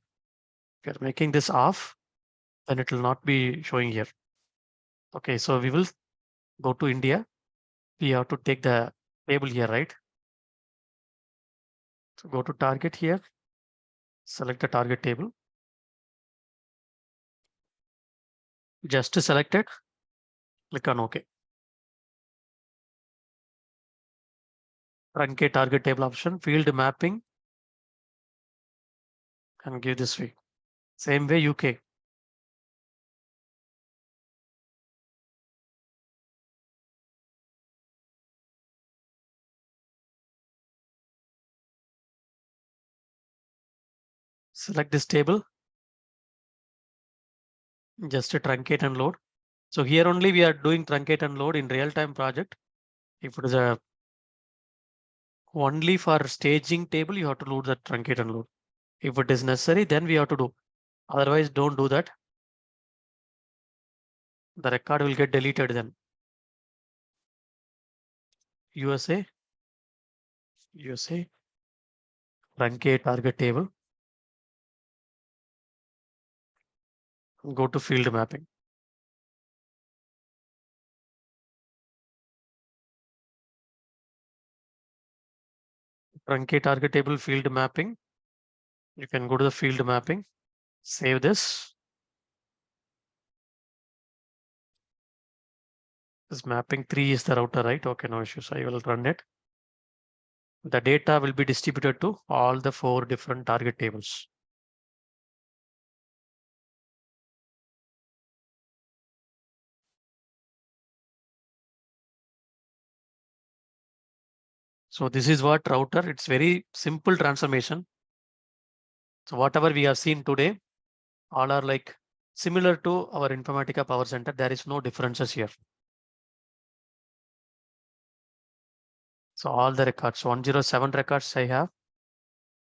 S1: If you're making this off, then it will not be showing here. Okay, so we will go to India. We have to take the table here, right? So go to target here, select the target table. Just to select it, click on OK. Truncate target table option, field mapping, and give this way. Same way UK. Select this table, just to truncate and load. So here only we are doing truncate and load in real-time project. If it is a only for staging table, you have to load the truncate and load. If it is necessary, then we have to do. Otherwise, don't do that. The record will get deleted then. USA, truncate target table. Go to field mapping. Truncate target table field mapping. You can go to the field mapping, save this. This mapping 3 is the router, right? Okay, no issues. I will run it. The data will be distributed to all the 4 different target tables. So this is what router, it's very simple transformation. So whatever we have seen today, all are like similar to our Informatica Power Center. There is no differences here. So all the records, 107 records I have.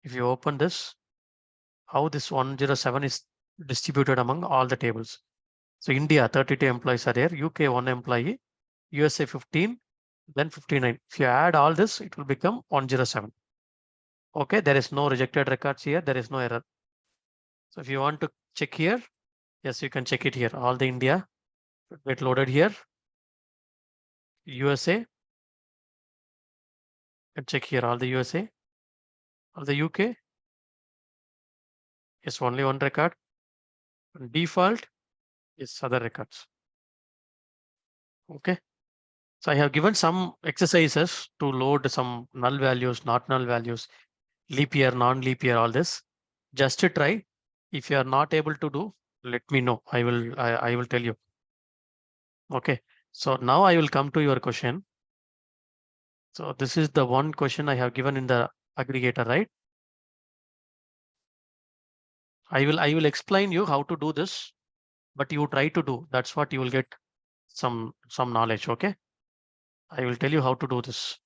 S1: If you open this, how this 107 is distributed among all the tables. So India, 32 employees are there, UK 1 employee, USA 15, then 59. If you add all this, it will become 107. Okay, there is no rejected records here. There is no error. So if you want to check here, yes, you can check it here. All the India get loaded here. USA, and check here all the USA, all the UK. Yes, only one record. Default is other records. Okay. So I have given some exercises to load some null values, not null values, leap year, non-leap year, all this. Just to try. If you are not able to do, let me know. I will tell you. Okay. So now I will come to your question. So this is the one question I have given in the aggregator, right? I will explain you how to do this, but you try to do. That's what you will get some knowledge. Okay. I will tell you how to do this.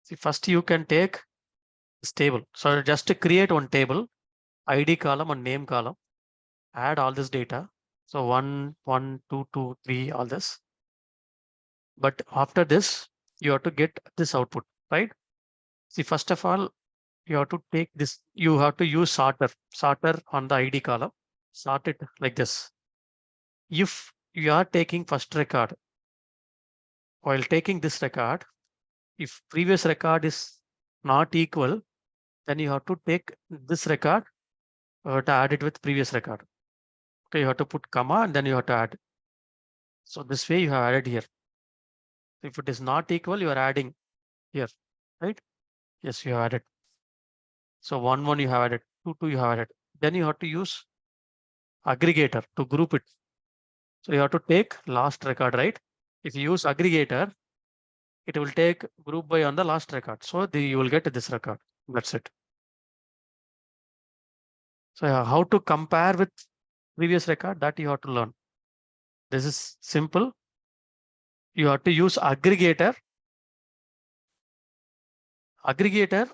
S1: See, first you can take this table. So just to create one table, ID column and name column, add all this data. So 1, 1, 2, 2, 3, all this. But after this, you have to get this output, right? See, first of all, you have to take this, you have to use sorter on the ID column, sort it like this. If you are taking first record, while taking this record, if previous record is not equal, then you have to take this record to add it with previous record. Okay, you have to put comma and then you have to add. So this way you have added here. If it is not equal, you are adding here. right? Yes, you have added. So 1 you have added, 2 you have added. Then you have to use aggregator to group it. So you have to take last record, right? If you use aggregator, it will take group by on the last record. So you will get this record. That's it. So how to compare with previous record, that you have to learn. This is simple. You have to use aggregator. Aggregator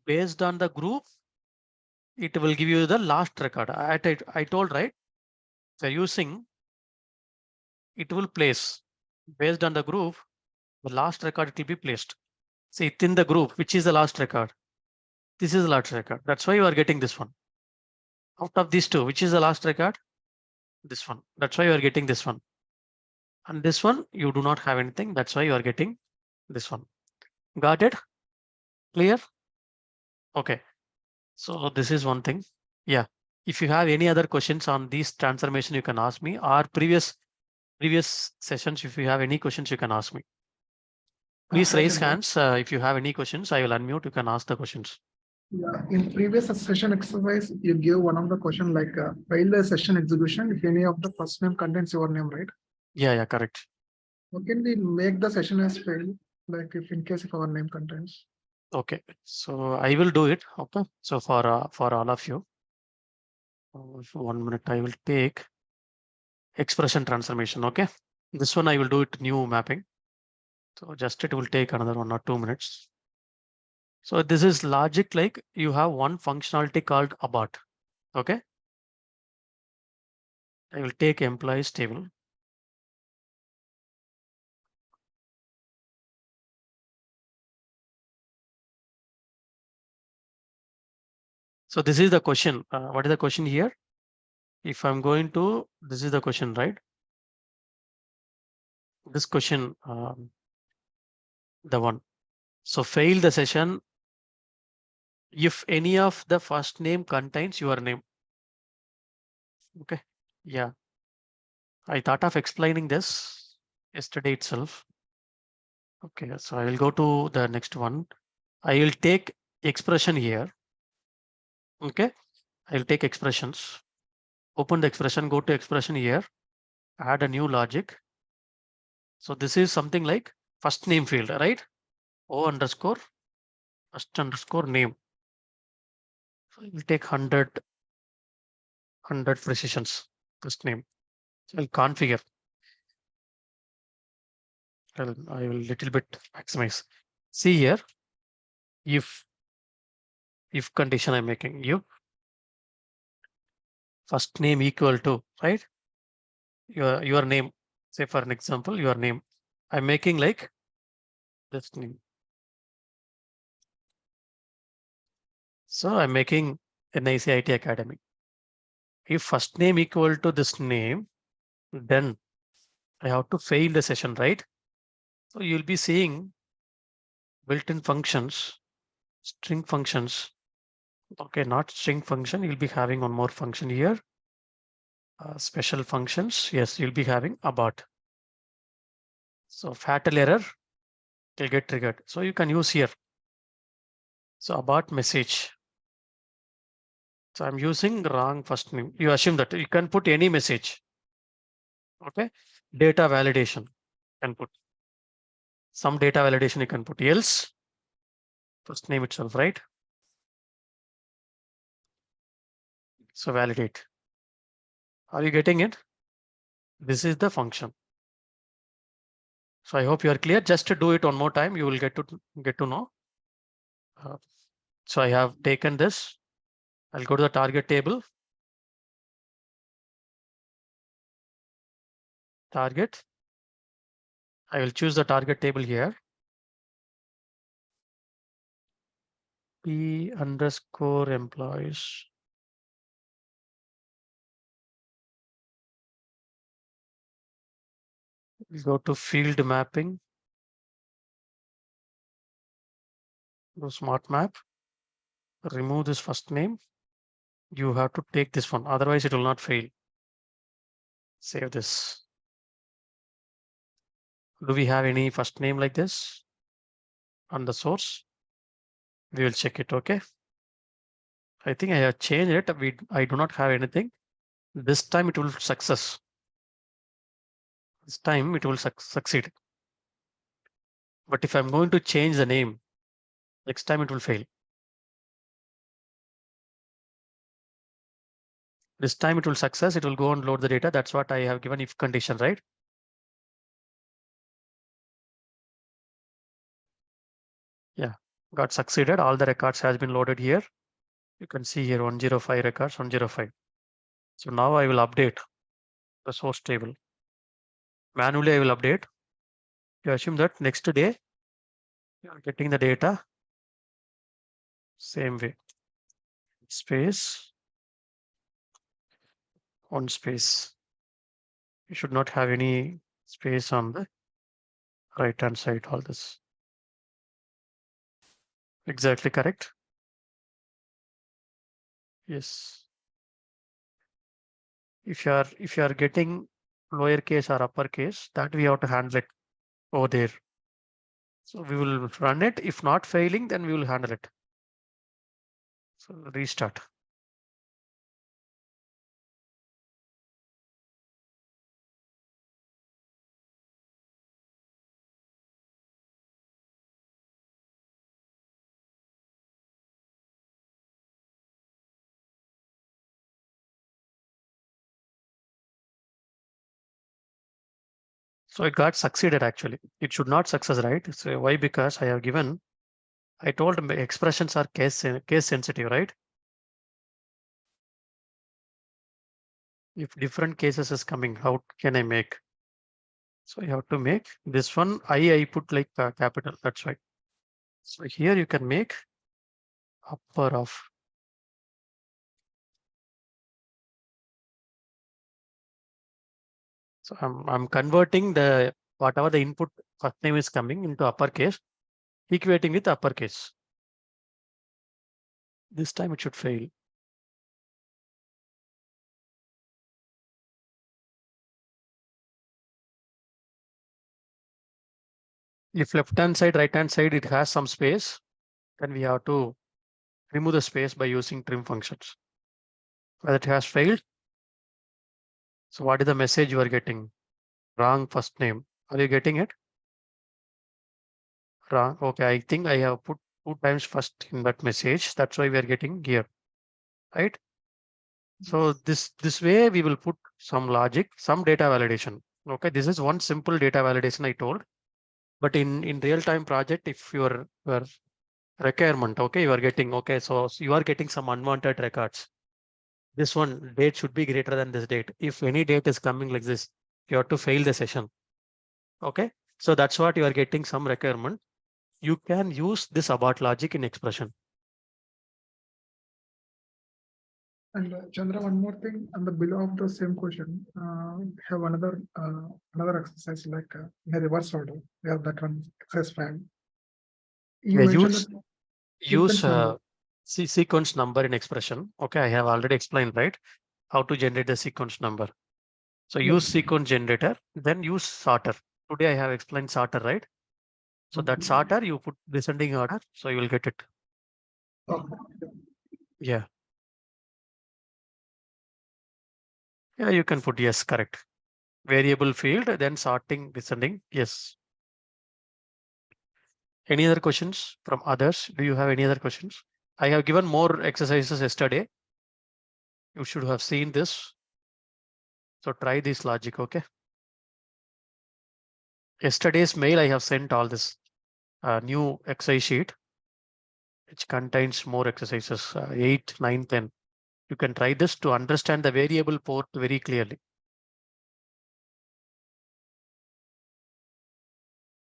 S1: based on the group, it will give you the last record. I told, right? So using, it will place based on the group, the last record it will be placed. See, within the group, which is the last record? This is the last record. That's why you are getting this one. Out of these two, which is the last record? This one. That's why you are getting this one. And this one, you do not have anything. That's why you are getting this one. Got it? Clear? Okay. So this is one thing. Yeah. If you have any other questions on this transformation, you can ask me, or previous sessions. If you have any questions, you can ask me. Please raise hands. If you have any questions, I will unmute. You can ask the questions.
S2: Yeah, in previous session exercise, you gave one of the question like fail the session execution if any of the first name contains your name, right?
S1: Yeah, correct.
S2: How can we make the session as fail, like if in case if our name contains?
S1: Okay, so I will do it. Okay, so for all of you, 1 minute, I will take expression transformation. Okay, this one I will do it new mapping. So just it will take another 1 or 2 minutes. So this is logic, like you have one functionality called abort. Okay, I will take employees table. So this is the question. What is the question here? If I'm going to, this is the question, right? This question, the one. So fail the session if any of the first name contains your name. Okay. Yeah. I thought of explaining this yesterday itself. Okay. So I will go to the next one. I will take expression here. Okay. I will take expressions. Open the expression, go to expression here, add a new logic. So this is something like first name field, right? O underscore first underscore name. So I will take 100 precisions first name. So I'll configure. I will little bit maximize. See here, if condition I'm making, if first name equal to, right, your name, say for an example, your name, I'm making like this name. So I'm making NICIT Academy. If first name equal to this name, then I have to fail the session, right? So you'll be seeing built-in functions, string functions. Okay, not string function. You'll be having one more function here. Special functions. Yes, you'll be having abort. So fatal error will get triggered. So you can use here. So abort message. So I'm using wrong first name. You assume that you can put any message. Okay. Data validation can put some data validation you can put else first name itself, right? So validate. Are you getting it? This is the function. So I hope you are clear. Just to do it one more time, you will get to know. So I have taken this. I'll go to the target table. Target. I will choose the target table here. P underscore employees. We'll go to field mapping. Go smart map. Remove this first name. You have to take this one, otherwise it will not fail. Save this. Do we have any first name like this on the source? We will check it. Okay. I think I have changed it. I do not have anything. This time it will success. This time it will succeed. But if I'm going to change the name, next time it will fail. This time it will success. It will go and load the data. That's what I have given if condition, right? Yeah, got succeeded. All the records has been loaded here. You can see here 105 records, 105. So now I will update the source table. Manually, I will update. You assume that next day you are getting the data same way. Space, one space. You should not have any space on the right hand side. All this. Exactly correct. Yes. If you are getting lowercase or uppercase, that we have to handle it over there. So we will run it. If not failing, then we will handle it. So restart. So it got succeeded actually. It should not success, right? So why? Because I have given, I told them expressions are case sensitive, right? If different cases is coming, how can I make? So you have to make this one. I put like capital. That's right. So here you can make upper of. So I'm converting the whatever the input first name is coming into uppercase, equating with uppercase. This time it should fail. If left hand side, right hand side, it has some space, then we have to remove the space by using trim functions. Whether it has failed. So what is the message you are getting? Wrong first name. Are you getting it? Wrong. Okay, I think I have put 2 times first in that message. That's why we are getting here, right? So this way we will put some logic, some data validation. Okay, this is one simple data validation I told. But in real time project, if your requirement, okay, you are getting, okay, so you are getting some unwanted records. This one date should be greater than this date. If any date is coming like this, you have to fail the session. Okay, so that's what you are getting some requirement. You can use this abort logic in expression.
S2: And Chandra, one more thing, on the below of the same question, have another exercise like in a reverse order. We have that one exercise 5. You
S1: Yeah,
S2: mentioned that
S1: use
S2: sequence number.
S1: sequence number in expression. Okay, I have already explained, right, how to generate the sequence number. So use
S2: Yes.
S1: sequence generator, then use sorter. Today I have explained sorter, right? So that
S2: Okay.
S1: sorter you put descending order, so you will get it.
S2: Okay.
S1: Yeah. Yeah, you can put yes, correct. Variable field, then sorting descending. Yes. Any other questions from others? Do you have any other questions? I have given more exercises yesterday. You should have seen this. So try this logic, okay? Yesterday's mail, I have sent all this new exercise sheet, which contains more exercises, 8, 9, 10. You can try this to understand the variable port very clearly.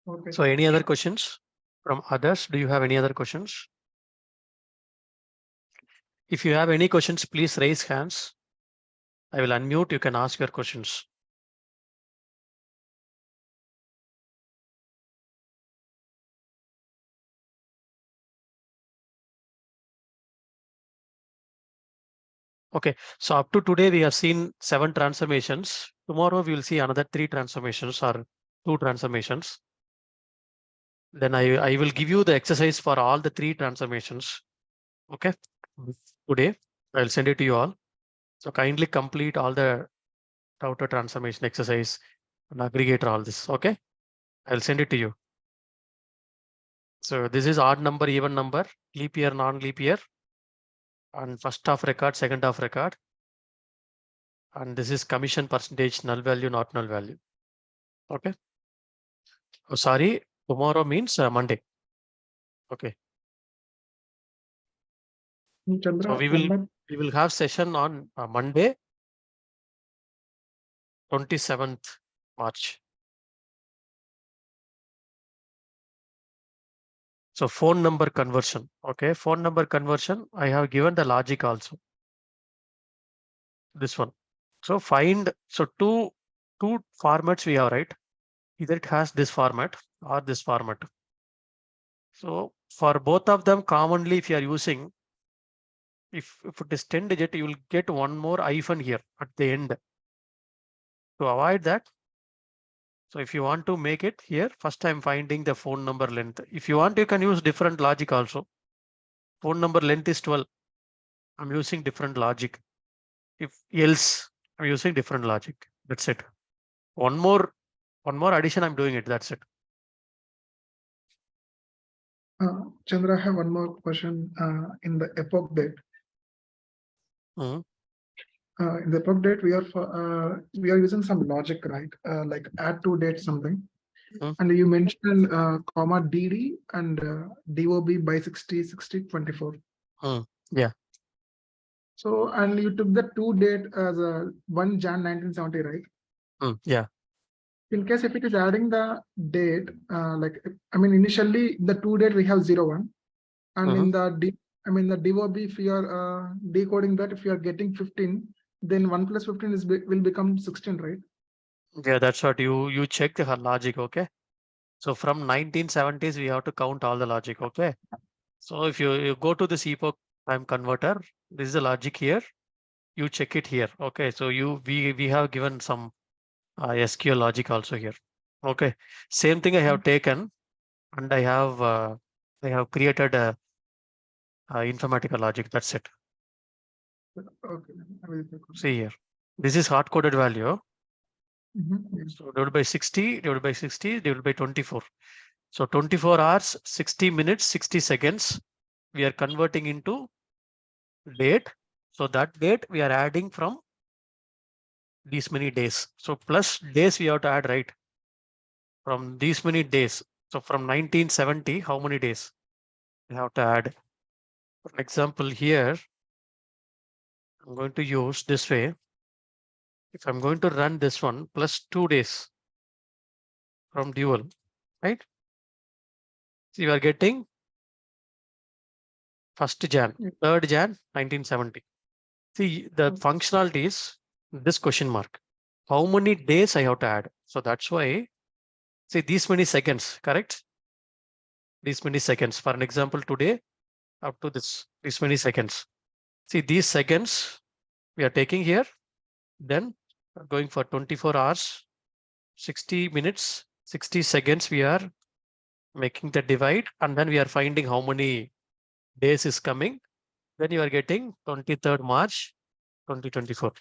S2: Okay.
S1: So any other questions from others? Do you have any other questions? If you have any questions, please raise hands. I will unmute. You can ask your questions. Okay, so up to today, we have seen 7 transformations. Tomorrow, we will see another 3 transformations or 2 transformations. Then I will give you the exercise for all the 3 transformations. Okay. Today, I'll send it to you all. So kindly complete all the router transformation exercise and aggregator all this. Okay. I'll send it to you. So this is odd number, even number, leap year, non-leap year, and first half record, second half record. And this is commission percentage, null value, not null value. Okay. Oh, sorry, tomorrow means Monday. Okay.
S2: Chandra,
S1: So we
S2: one more.
S1: will have session on Monday, 27th March. So phone number conversion. Okay, phone number conversion. I have given the logic also. This one. So find, so two formats we have, right? Either it has this format or this format. So for both of them, commonly, if you are using, if it is 10 digit, you will get one more hyphen here at the end. To avoid that, so if you want to make it here, first I'm finding the phone number length. If you want, you can use different logic also. Phone number length is 12. I'm using different logic. If else, I'm using different logic. That's it. One more addition, I'm doing it. That's it.
S2: Chandra, I have one more question in the epoch date.
S1: Mhm.
S2: In the epoch date, we are using some logic, right? Like add to date something. And you mentioned comma DD and DOB by 60, 60, 24.
S1: Yeah.
S2: So, and you took the to date as a 1 Jan 1970, right?
S1: Yeah.
S2: In case if it is adding the date, like, I mean, initially the to date we have 01. And in the the DOB, if you are decoding that, if you are getting 15, then 1 plus 15 will become 16, right?
S1: Yeah, that's what you check her logic. Okay. So from 1970s, we have to count all the logic. Okay. So if you go to this epoch time converter, this is the logic here. You check it here. Okay. So we have given some SQL logic also here. Okay. Same thing I have taken, and I have created a Informatica logic. That's it.
S2: Okay. I will
S1: See here. This is hard coded value.
S2: Yes.
S1: So divided by 60, divided by 60, divided by 24. So 24 hours, 60 minutes, 60 seconds. We are converting into date. So that date we are adding from these many days. So plus days we have to add, right? From these many days. So from 1970, how many days we have to add? For example, here, I'm going to use this way. If I'm going to run this one plus 2 days from dual, right? So you are getting 1st Jan, 3rd Jan, 1970. See, the functionality is this question mark. How many days I have to add? So that's why, see, these many seconds, correct? These many seconds. For an example, today, up to these many seconds. See, these seconds we are taking here, then going for 24 hours, 60 minutes, 60 seconds, we are making the divide, and then we are finding how many days is coming. Then you are getting 23rd March, 2024.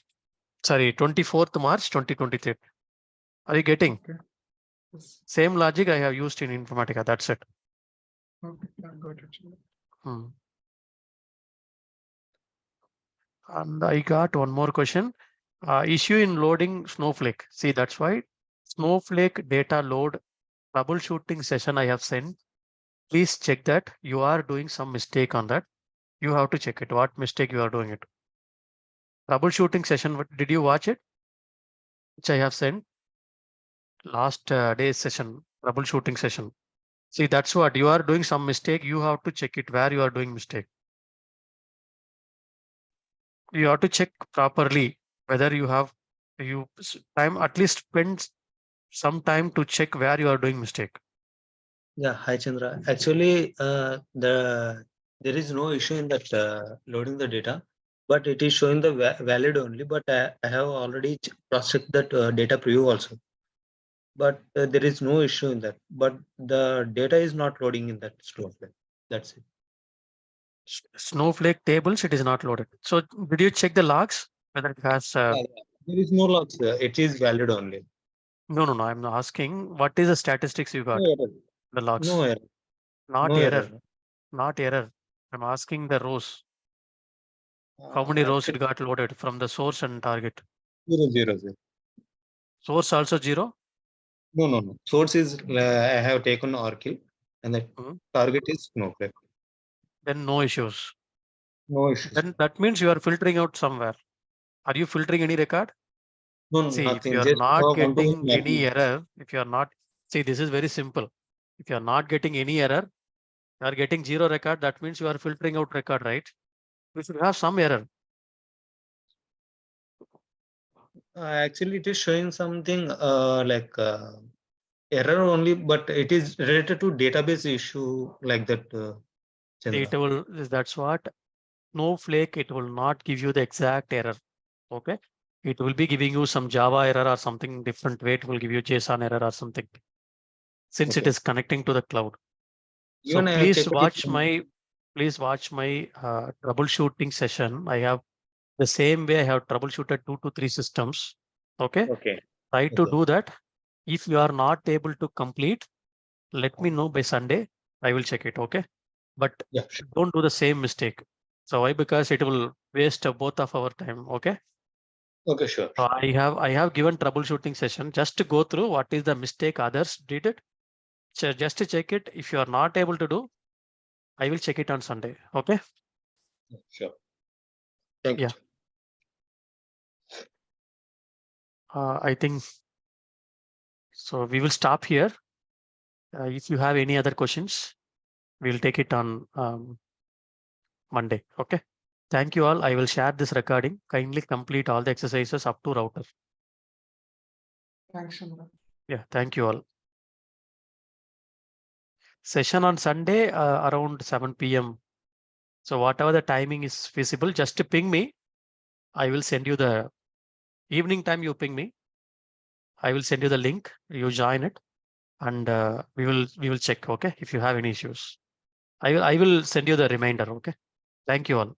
S1: Sorry, 24th March, 2023. Are you getting?
S2: Okay. Yes.
S1: Same logic I have used in Informatica. That's it.
S2: Okay, I got it.
S1: And I got one more question. Issue in loading Snowflake. See, that's why Snowflake data load troubleshooting session I have sent. Please check that you are doing some mistake on that. You have to check it. What mistake you are doing it. Troubleshooting session. Did you watch it? Which I have sent last day's session, troubleshooting session. See, that's what you are doing some mistake. You have to check it where you are doing mistake. You have to check properly whether you have time, at least spend some time to check where you are doing mistake.
S3: Yeah, hi Chandra. Actually, there is no issue in that loading the data, but it is showing the valid only. But I have already cross-checked that data preview also. but there is no issue in that. But the data is not loading in that Snowflake. That's it.
S1: Snowflake tables, it is not loaded. So did you check the logs whether it has?
S3: Yeah. There is no logs. It is valid only.
S1: No, I'm asking what is the statistics you got?
S3: No error.
S1: The logs,
S3: No error.
S1: not
S3: No
S1: error,
S3: error.
S1: not error. I'm asking the rows. How many rows it
S3: Actually,
S1: got loaded from the source and target?
S3: 0, 0, 0.
S1: Source also 0.
S3: No. Source is I have taken Oracle, and the
S1: Mhm.
S3: target is Snowflake.
S1: Then no issues.
S3: No issues.
S1: Then that means you are filtering out somewhere. Are you filtering any record?
S3: No,
S1: See, if
S3: nothing.
S1: you are
S3: Just
S1: not
S3: one to one
S1: getting any
S3: mapping.
S1: error, if you are not, see, this is very simple. If you are not getting any error, you are getting 0 record. That means you are filtering out record, right? We should have some error.
S3: Actually, it is showing something like error only, but it is related to database issue like that.
S1: It
S3: Chandra.
S1: will, that's what Snowflake, it will not give you the exact error. Okay. It will be giving you some Java error or something different way. It will give you JSON error or something since it
S3: Okay.
S1: is connecting to the cloud. So
S3: Even I have
S1: please
S3: checked it.
S1: watch my troubleshooting session. I have the same way I have troubleshooted 2 to 3 systems. Okay.
S3: Okay.
S1: Try to
S3: Okay.
S1: do that. If you are not able to complete, let me
S3: Okay.
S1: know by Sunday. I will check it. Okay. But
S3: Yeah. Sure.
S1: don't do the same mistake. So why? Because it will waste both of our time. Okay.
S3: Okay. Sure.
S1: So I have given troubleshooting session just to go through what is the mistake others did it. So just to check it. If you are not able to do, I will check it on Sunday. Okay.
S3: Yeah, sure. Thank you.
S1: Yeah. I think so. We will stop here. If you have any other questions, we'll take it on Monday. Okay. Thank you all. I will share this recording. Kindly complete all the exercises up to router.
S2: Thanks, Chandra.
S1: Yeah. Thank you all. Session on Sunday around 7 p.m. So whatever the timing is feasible, just to ping me. I will send you the evening time. You ping me. I will send you the link. You join it, and we will check. Okay. If you have any issues, I will send you the reminder. Okay. Thank you all.